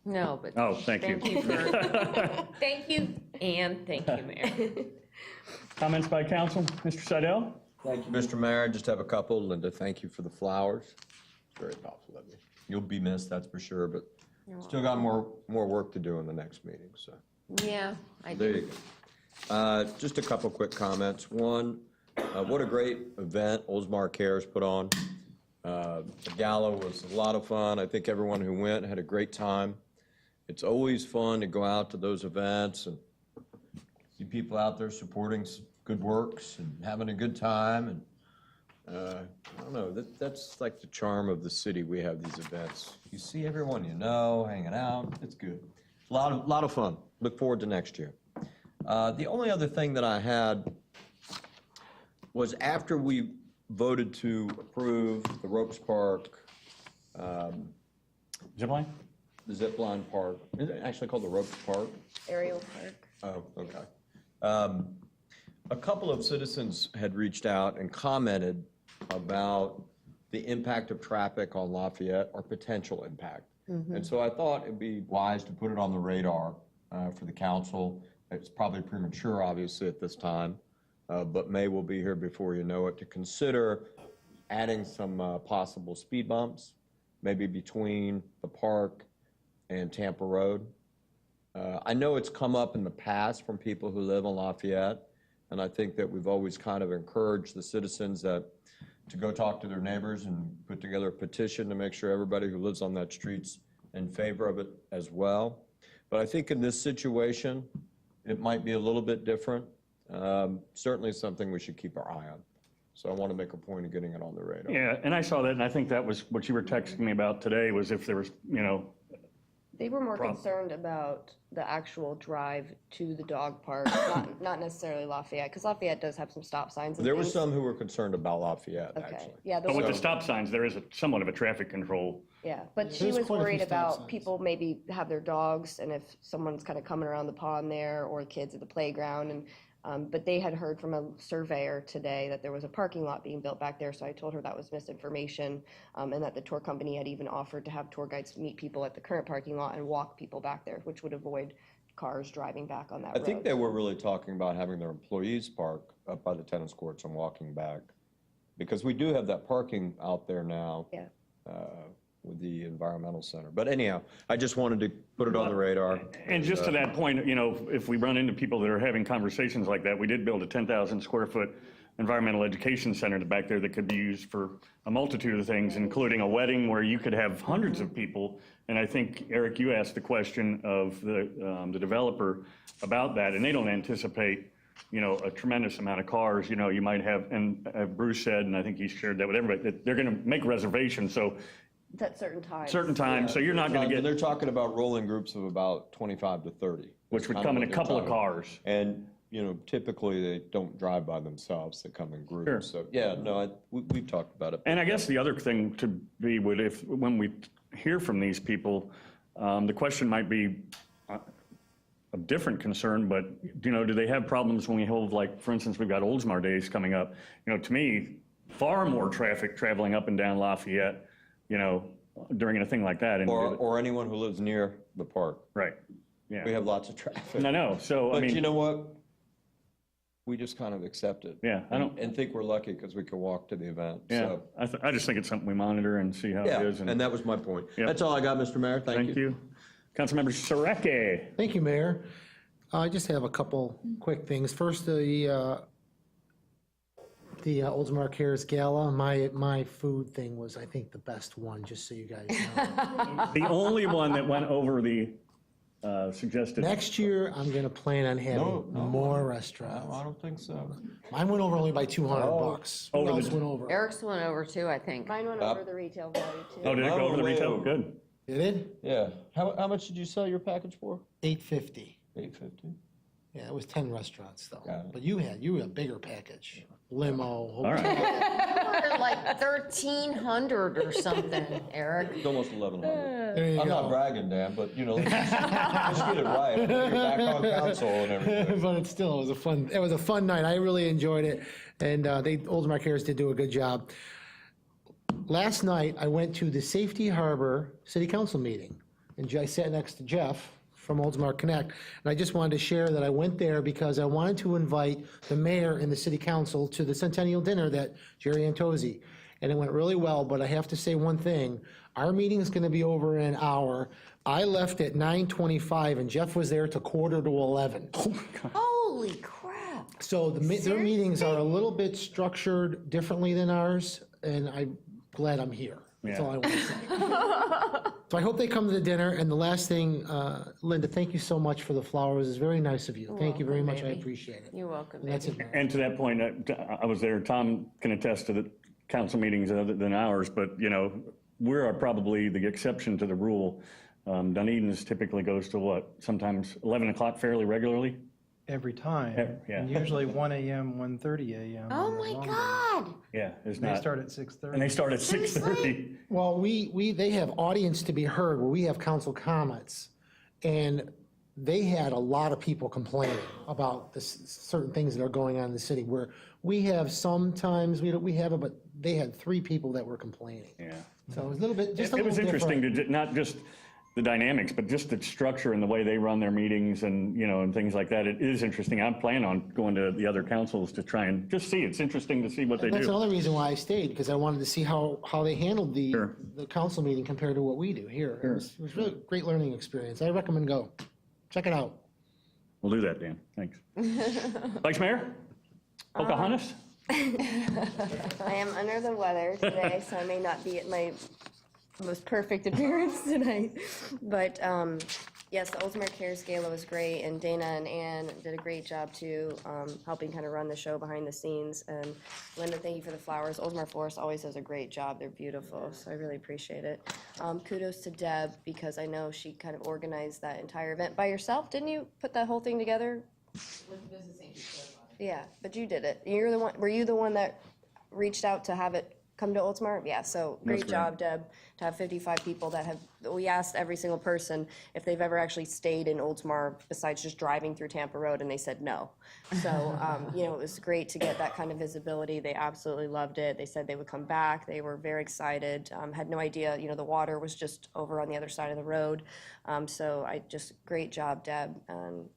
No, but Oh, thank you. thank you for, thank you, and thank you, Mayor. Comments by council? Mr. Seidel? Thank you, Mr. Mayor. I just have a couple. Linda, thank you for the flowers. It's very thoughtful of you. You'll be missed, that's for sure, but still got more work to do in the next meeting, so. Yeah, I There do. you go. Just a couple quick comments. One, what a great event Oldsmar Cares put on. The gala was a lot of fun. I think everyone who went had a great time. It's always fun to go out to those events and see people out there supporting good works and having a good time. And I don't know, that's like the charm of the city. We have these events. You see everyone you know hanging out. It's good. A lot of fun. Look forward to next year. The only other thing that I had was after we voted to approve the Ropes Park, Zipline? the zip line park, is it actually called the Ropes Park? Aerial Park. Oh, okay. A couple of citizens had reached out and commented about the impact of traffic on Lafayette or potential impact. And so I thought it'd be wise to put it on the radar for the council. It's probably premature, obviously, at this time, but May will be here before you know it, to consider adding some possible speed bumps, maybe between the park and Tampa Road. I know it's come up in the past from people who live on Lafayette, and I think that we've always kind of encouraged the citizens to go talk to their neighbors and put together a petition to make sure everybody who lives on that street's in favor of it as well. But I think in this situation, it might be a little bit different. Certainly something we should keep our eye on. So I want to make a point of getting it on the radar. Yeah, and I saw that, and I think that was what you were texting me about today, was if there was, They were more concerned about the actual drive to the dog park, not necessarily Lafayette, because Lafayette does have some stop signs and There were things. some who were concerned about Lafayette, Okay, actually. yeah, but with the those- stop signs, there is somewhat of a traffic control. yeah, but she There's was quite a few worried stop about signs. people maybe have their dogs, and if someone's kind of coming around the pond there, or kids at the playground, and but they had heard from a surveyor today that there was a parking lot being built back there, so I told her that was misinformation, and that the tour company had even offered to have tour guides meet people at the current parking lot and walk people back there, which would avoid cars driving back on that I road. think they were really talking about having their employees park up by the tennis courts and walking back. Because we do have that parking out there now. Yeah. With the environmental center. But anyhow, I just wanted to put it on the radar. And just to that point, you know, if we run into people that are having conversations like that, we did build a 10,000 square foot environmental education center back there that could be used for a multitude of things, including a wedding where you could have hundreds of people. And I think, Eric, you asked the question of the developer about that, and they don't anticipate, you know, a tremendous amount of cars. You know, you might have, and Bruce said, and I think he shared that with everybody, that they're going to make reservations. So At certain times. certain times, so you're not going to get, They're talking about rolling groups of about 25 to 30. which would come in a couple of cars. And, you know, typically they don't drive by themselves, they come in groups. Sure. So, yeah, no, we've talked about it. And I guess the other thing to be would, if, when we hear from these people, the question might be a different concern, but, you know, do they have problems when we hold, like, for instance, we've got Oldsmar Days coming up. You know, to me, far more traffic traveling up and down Lafayette, you know, during a thing like that. And Or anyone who lives near the park. Right, yeah. We have lots of traffic. I know, so, I But you mean, know what? We just kind of accept it. Yeah, I don't- And think we're lucky because we can walk to the event. yeah, So, I just think it's something we monitor and see how it yeah, is. and that was my point. Yep. That's all I got, Mr. Mayor. Thank you. Thank you. Councilmember Saracki. Thank you, Mayor. I just have a couple quick things. First, the Oldsmar Cares Gala, my food thing was, I think, the best one, just so you guys know. The only one that went over the suggested. Next year, I'm gonna plan on having more restaurants. I don't think so. Mine went over only by $200. Who Over the- else went over? Eric's went over too, I think. Mine went over the retail value too. Oh, did it go over the Way retail? over. Good. Did it? Yeah. How much did you sell your package for? $850. $850. Yeah, it was 10 restaurants though. Got it. But you had a bigger package. Limo, All right. hotel. Like 1,300 or something, Eric. It's almost 1,100. There you I'm go. not bragging, Dan, but you know, let's get it right. You're back on council and everything. But it was a fun night. I really enjoyed it. And Oldsmar Cares did do a good job. Last night, I went to the Safety Harbor City Council meeting. And I sat next to Jeff from Oldsmar Connect. And I just wanted to share that I went there because I wanted to invite the mayor and the city council to the centennial dinner that Jerry Antozzi. And it went really well, but I have to say one thing. Our meeting is going to be over in an hour. I left at 9:25 and Jeff was there to 11:45. Holy crap. So their meetings are a little bit structured differently than ours, and I'm glad I'm here. That's all I want to say. So I hope they come to the dinner. And the last thing, Linda, thank you so much for the flowers. It's very nice of you. Thank you very much. I appreciate it. You're welcome, And that's baby. it. And to that point, I was there, Tom can attest to the council meetings other than ours, but, you know, we're probably the exception to the rule. Dunedin's typically goes to what, sometimes 11 o'clock fairly regularly? Every time. Yeah. And usually 1 a.m., 1:30 a.m. Oh on the my long God. Yeah, it's day. They not. start at 6:30. And they start at 6:30. Well, they have audience to be heard where we have council comments. And they had a lot of people complaining about certain things that are going on in the city where we have sometimes, we have it, but they had 3 people that were complaining. Yeah. So it was a little bit, just a It little was different. interesting to not just the dynamics, but just the structure and the way they run their meetings and, you know, and things like that. It is interesting. I plan on going to the other councils to try and just see. It's interesting to see what they That's do. another reason why I stayed, because I wanted to see how they handled the council meeting compared to what we do here. It was really a great learning experience. I recommend go. Check it out. We'll do that, Dan. Thanks. Vice Mayor? Pocahontas? I am under the weather today, so I may not be at my most perfect appearance tonight. But yes, the Oldsmar Cares Gala was great, and Dana and Ann did a great job too, helping kind of run the show behind the scenes. And Linda, thank you for the flowers. Oldsmar Florist always does a great job. They're beautiful, so I really appreciate it. Kudos to Deb, because I know she kind of organized that entire event by yourself. Didn't you put that whole thing together? Yeah, but you did it. You're the one. Were you the one that reached out to have it come to Oldsmar? Yeah, so great job, Deb, to have 55 people that have, we asked every single person if they've ever actually stayed in Oldsmar besides just driving through Tampa Road, and they said no. So, you know, it was great to get that kind of visibility. They absolutely loved it. They said they would come back. They were very excited. Had no idea, you know, the water was just over on the other side of the road. So great job, Deb, and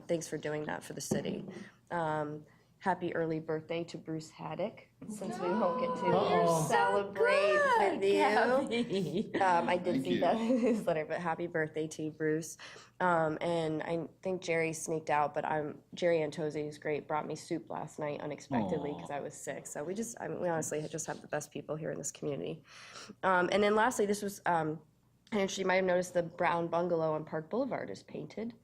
thanks for doing that for the city. Happy early birthday to Bruce Haddock, since we won't get to celebrate with you. I did see that in his letter, but happy birthday to you, Bruce. And I think Jerry sneaked out, but Jerry Antozzi is great, brought me soup last night unexpectedly because I was sick. So we honestly just have the best people here in this community. And then lastly, this was, and you might have noticed the brown bungalow on Park Boulevard is painted.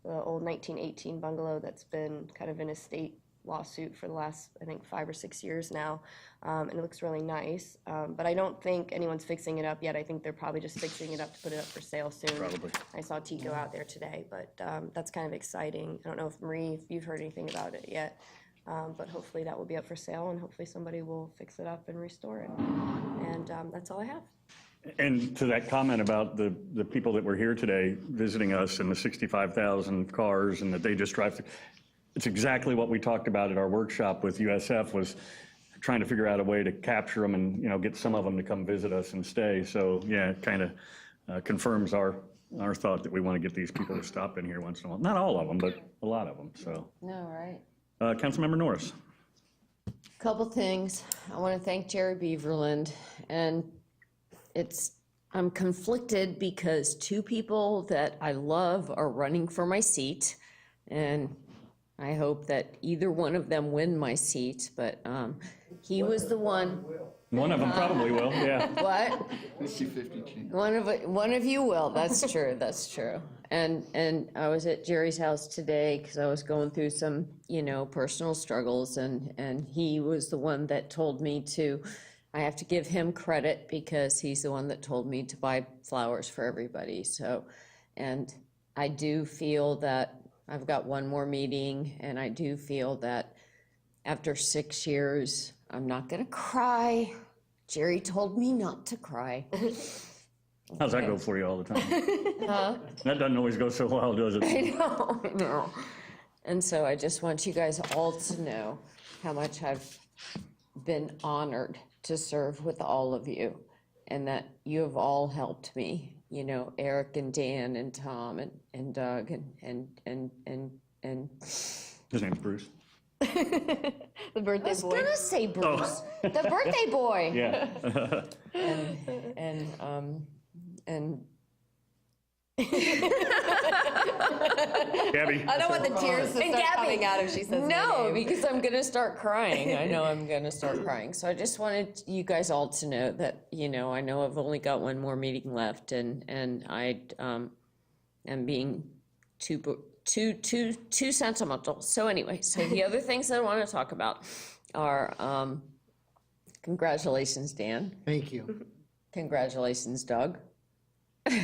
The old 1918 bungalow that's been kind of in a state lawsuit for the last, I think, 5 or 6 years now, and it looks really nice. But I don't think anyone's fixing it up yet. I think they're probably just fixing it up to put it up for sale soon. Probably. I saw Tico out there today, but that's kind of exciting. I don't know if Marie, if you've heard anything about it yet, but hopefully that will be up for sale, and hopefully somebody will fix it up and restore it. And that's all I have. And to that comment about the people that were here today visiting us and the 65,000 cars and that they just drive through, it's exactly what we talked about at our workshop with USF, was trying to figure out a way to capture them and, you know, get some of them to come visit us and stay. So yeah, it kind of confirms our thought that we want to get these people to stop in here once in a while. Not all of them, but a lot of them, so. No, right. Councilmember Norris. Couple things. I want to thank Jerry Beaverland, and I'm conflicted because 2 people that I love are running for my seat, and I hope that either one of them win my seat, but he was the one. One of them probably will, yeah. What? 50-50 chance. One of you will, that's true, that's true. And I was at Jerry's house today because I was going through some, you know, personal struggles, and he was the one that told me I have to give him credit because he's the one that told me to buy flowers for everybody. So, and I do feel that I've got one more meeting, and I do feel that after 6 years, I'm not gonna cry. Jerry told me not to cry. How's that go for you all the time? That doesn't always go so well, does it? I know. And so I just want you guys all to know how much I've been honored to serve with all of you, and that you have all helped me. You know, Eric and Dan and Tom and Doug and His name's Bruce. The birthday boy. I was gonna say Bruce, the birthday boy. Yeah. And Gabby. I don't want the tears to start coming out if she says no, my name. because I'm gonna start crying. I know I'm gonna start crying. So I just wanted you guys all to know that, you know, I know I've only got one more meeting left, and I am being too sentimental. So anyway, so the other things that I want to talk about are congratulations, Dan. Thank you. Congratulations, Doug.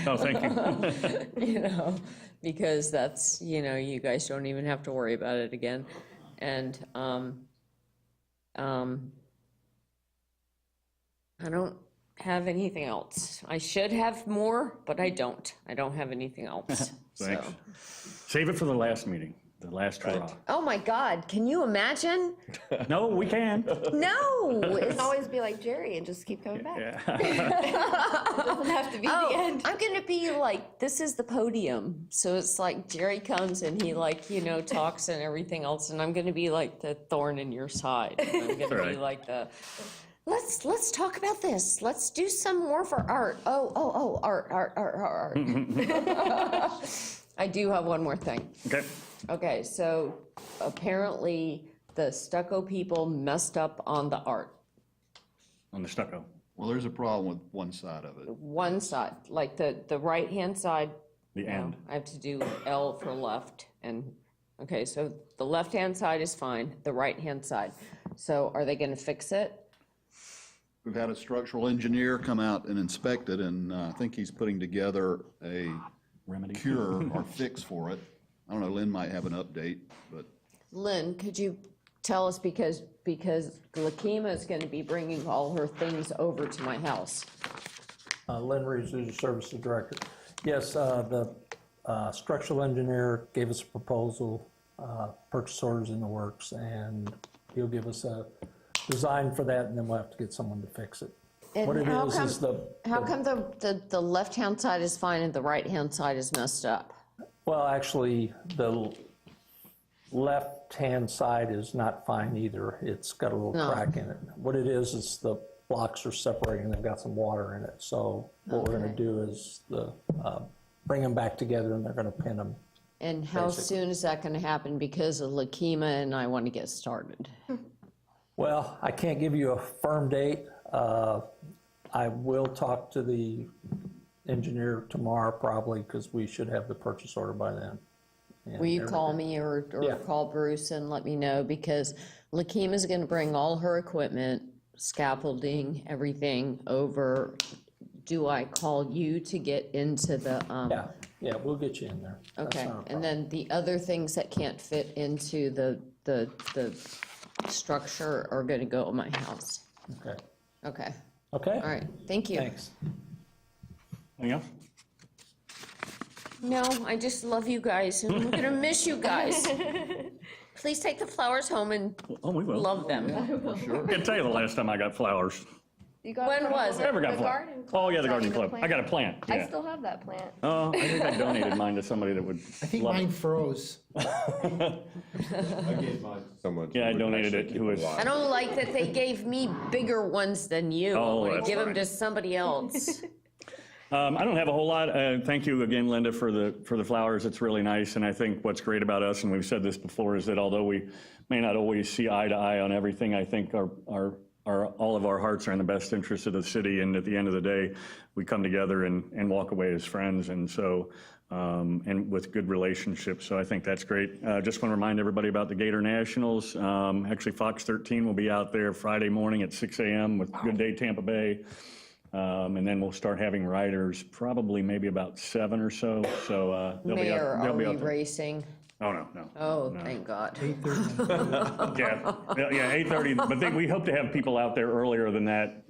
Oh, thank you. You know, because that's, you know, you guys don't even have to worry about it again. And I don't have anything else. I should have more, but I don't. I don't have anything else. Thanks. So. Save it for the last meeting, the last hurrah. Oh my God, can you imagine? No, we can. No. You can always be like Jerry and just keep coming back. Yeah. It doesn't have to be the end. I'm gonna be like, this is the podium. So it's like Jerry comes and he, like, you know, talks and everything else, and I'm gonna be like the thorn in your side. I'm gonna Right. be like the, let's talk about this. Let's do some more for art. Oh, art. I do have one more thing. Okay. Okay, so apparently the stucco people messed up on the art. On the stucco. Well, there's a problem with one side of it. One side, like the right-hand side. The end. I have to do L for left, and, okay, so the left-hand side is fine, the right-hand side. So are they gonna fix it? We've had a structural engineer come out and inspect it, and I think he's putting together a Remedy. cure or fix for it. I don't know, Lynn might have an update, but Lynn, could you Tell us because Lakima is going to be bringing all her things over to my house. Lynn Reeves, the Services Director. Yes, the structural engineer gave us a proposal, purchase orders in the works, and he'll give us a design for that, and then we'll have to get someone to fix it. And What it how is come, how come the left-hand side is fine and the right-hand side is messed up? Well, actually, the left-hand side is not fine either. It's got a little No. crack in it. What it is the blocks are separating, they've got some water in it. So what we're gonna do is bring them back together, and they're gonna pin them. And how Basically. soon is that going to happen? Because of Lakima and I want to get started. Well, I can't give you a firm date. I will talk to the engineer tomorrow probably, because we should have the purchase order by then. And Will you call everything. me or Yeah. call Bruce and let me know? Because Lakima's going to bring all her equipment, scaffolding, everything over. Do I call you to get into the? Yeah, we'll get you in there. That's Okay, not a problem. and then the other things that can't fit into the structure are going to go at my house. Okay. Okay, Okay? all right, thank you. Thanks. Anything else? No, I just love you guys, and I'm gonna miss you guys. Please take the flowers home and Oh, we will. love them. I can tell you the last time I got flowers. You got When from was it? Never got the flowers. garden club. Oh, yeah, the Sent garden you club. plant. I got a plant, I yeah. still have that plant. Oh, I think I donated mine to somebody that would I think love mine it. froze. I gave mine to someone. Yeah, I who would donated actually it, keep who was- alive. I don't like that they gave me bigger ones than you. Oh, I'm gonna that's give them fine. to somebody else. I don't have a whole lot. Thank you again, Linda, for the flowers. It's really nice. And I think what's great about us, and we've said this before, is that although we may not always see eye to eye on everything, I think all of our hearts are in the best interest of the city. And at the end of the day, we come together and walk away as friends. And so, and with good relationships. So I think that's great. Just want to remind everybody about the Gator Nationals. Actually, Fox 13 will be out there Friday morning at 6 a.m. with Good Day Tampa Bay. And then we'll start having riders probably maybe about 7 or so. So they'll be Mayor, out. They'll are be we out there. racing? Oh, no. Oh, thank God. Yeah, 8:30. But we hope to have people out there earlier than that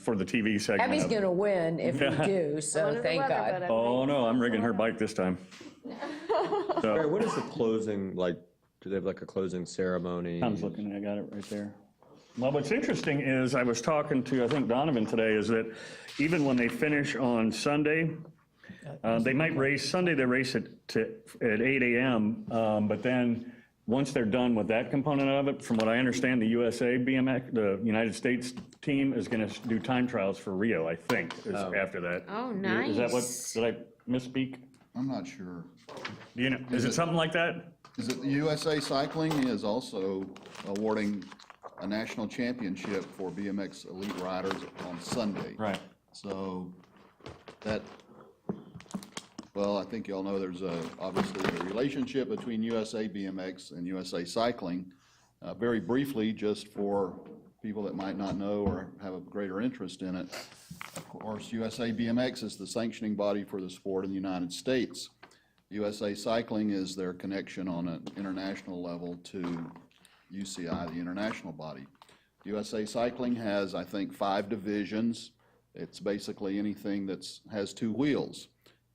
for the TV segment. Abby's of it. gonna win if we do, so Under the thank weather, God. but I'm Oh, no, I'm rigging her bike this time. Barry, what is the closing, like, do they have like a closing ceremony? Tom's looking, I got it right there. Well, what's interesting is I was talking to, I think, Donovan today, is that even when they finish on Sunday, they might race, Sunday they race at 8 a.m., but then once they're done with that component of it, from what I understand, the USA BMX, the United States team is going to do time trials for Rio, I think, is after that. Oh, Is that what, nice. did I misspeak? I'm not sure. Do you know, is it something like that? Is it the USA Cycling is also awarding a national championship for BMX elite riders on Sunday. Right. So that, well, I think y'all know there's obviously a relationship between USA BMX and USA Cycling. Very briefly, just for people that might not know or have a greater interest in it, of course, USA BMX is the sanctioning body for the sport in the United States. USA Cycling is their connection on an international level to UCI, the international body. USA Cycling has, I think, 5 divisions. It's basically anything that has 2 wheels.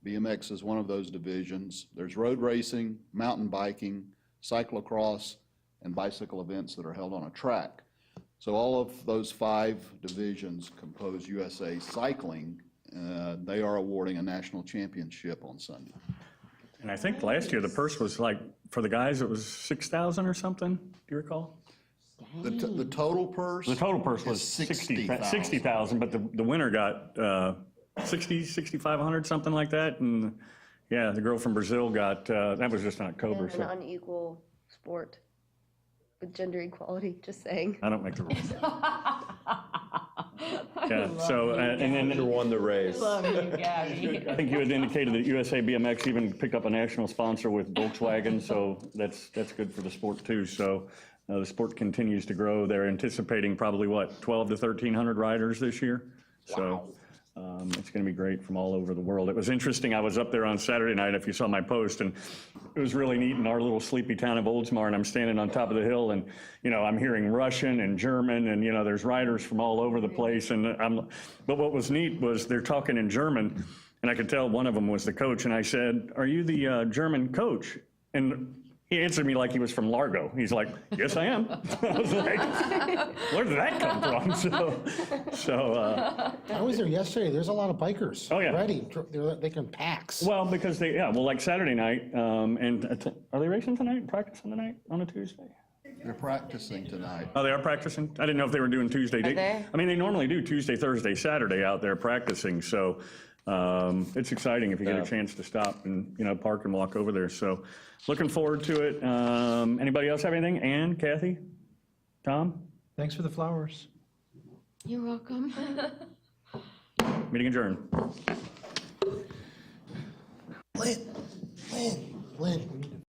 BMX is one of those divisions. There's road racing, mountain biking, cyclocross, and bicycle events that are held on a track. So all of those 5 divisions compose USA Cycling. They are awarding a national championship on Sunday. And I think last year the purse was like, for the guys, it was 6,000 or something, do you recall? The total purse? The total purse was is 60,000, but the winner got 6,500, something like that. And yeah, the girl from Brazil got, that was just in October, An so unequal sport with gender equality, just saying. I don't make the rules. Yeah, so, and then. Who won the race? Love you, Gabby. I think you had indicated that USA BMX even picked up a national sponsor with Volkswagen, so that's good for the sport too. So the sport continues to grow. They're anticipating probably what, 12 to 1,300 riders this year. So It's going to be great from all over the world. It was interesting. I was up there on Saturday night, if you saw my post, and it was really neat in our little sleepy town of Oldsmar, and I'm standing on top of the hill, and, I'm hearing Russian and German, and, there's riders from all over the place. But what was neat was they're talking in German, and I could tell one of them was the coach, and I said, "Are you the German coach?" And he answered me like he was from Largo. He's like, "Yes, I am." I was like, where did that come from? I was there yesterday. There's a lot of bikers. Oh, yeah. Ready. They can packs. Well, because like Saturday night, are they racing tonight, practicing tonight on a Tuesday? They're practicing tonight. Oh, they are practicing? I didn't know if they were doing Tuesday. they? I mean, they normally do Tuesday, Thursday, Saturday out there practicing, so it's exciting if you get a chance to stop and, park and walk over there. So looking forward to it. Anybody else have anything? Ann, Kathy, Tom? Thanks for the flowers. You're welcome. Meeting adjourned. Lynn,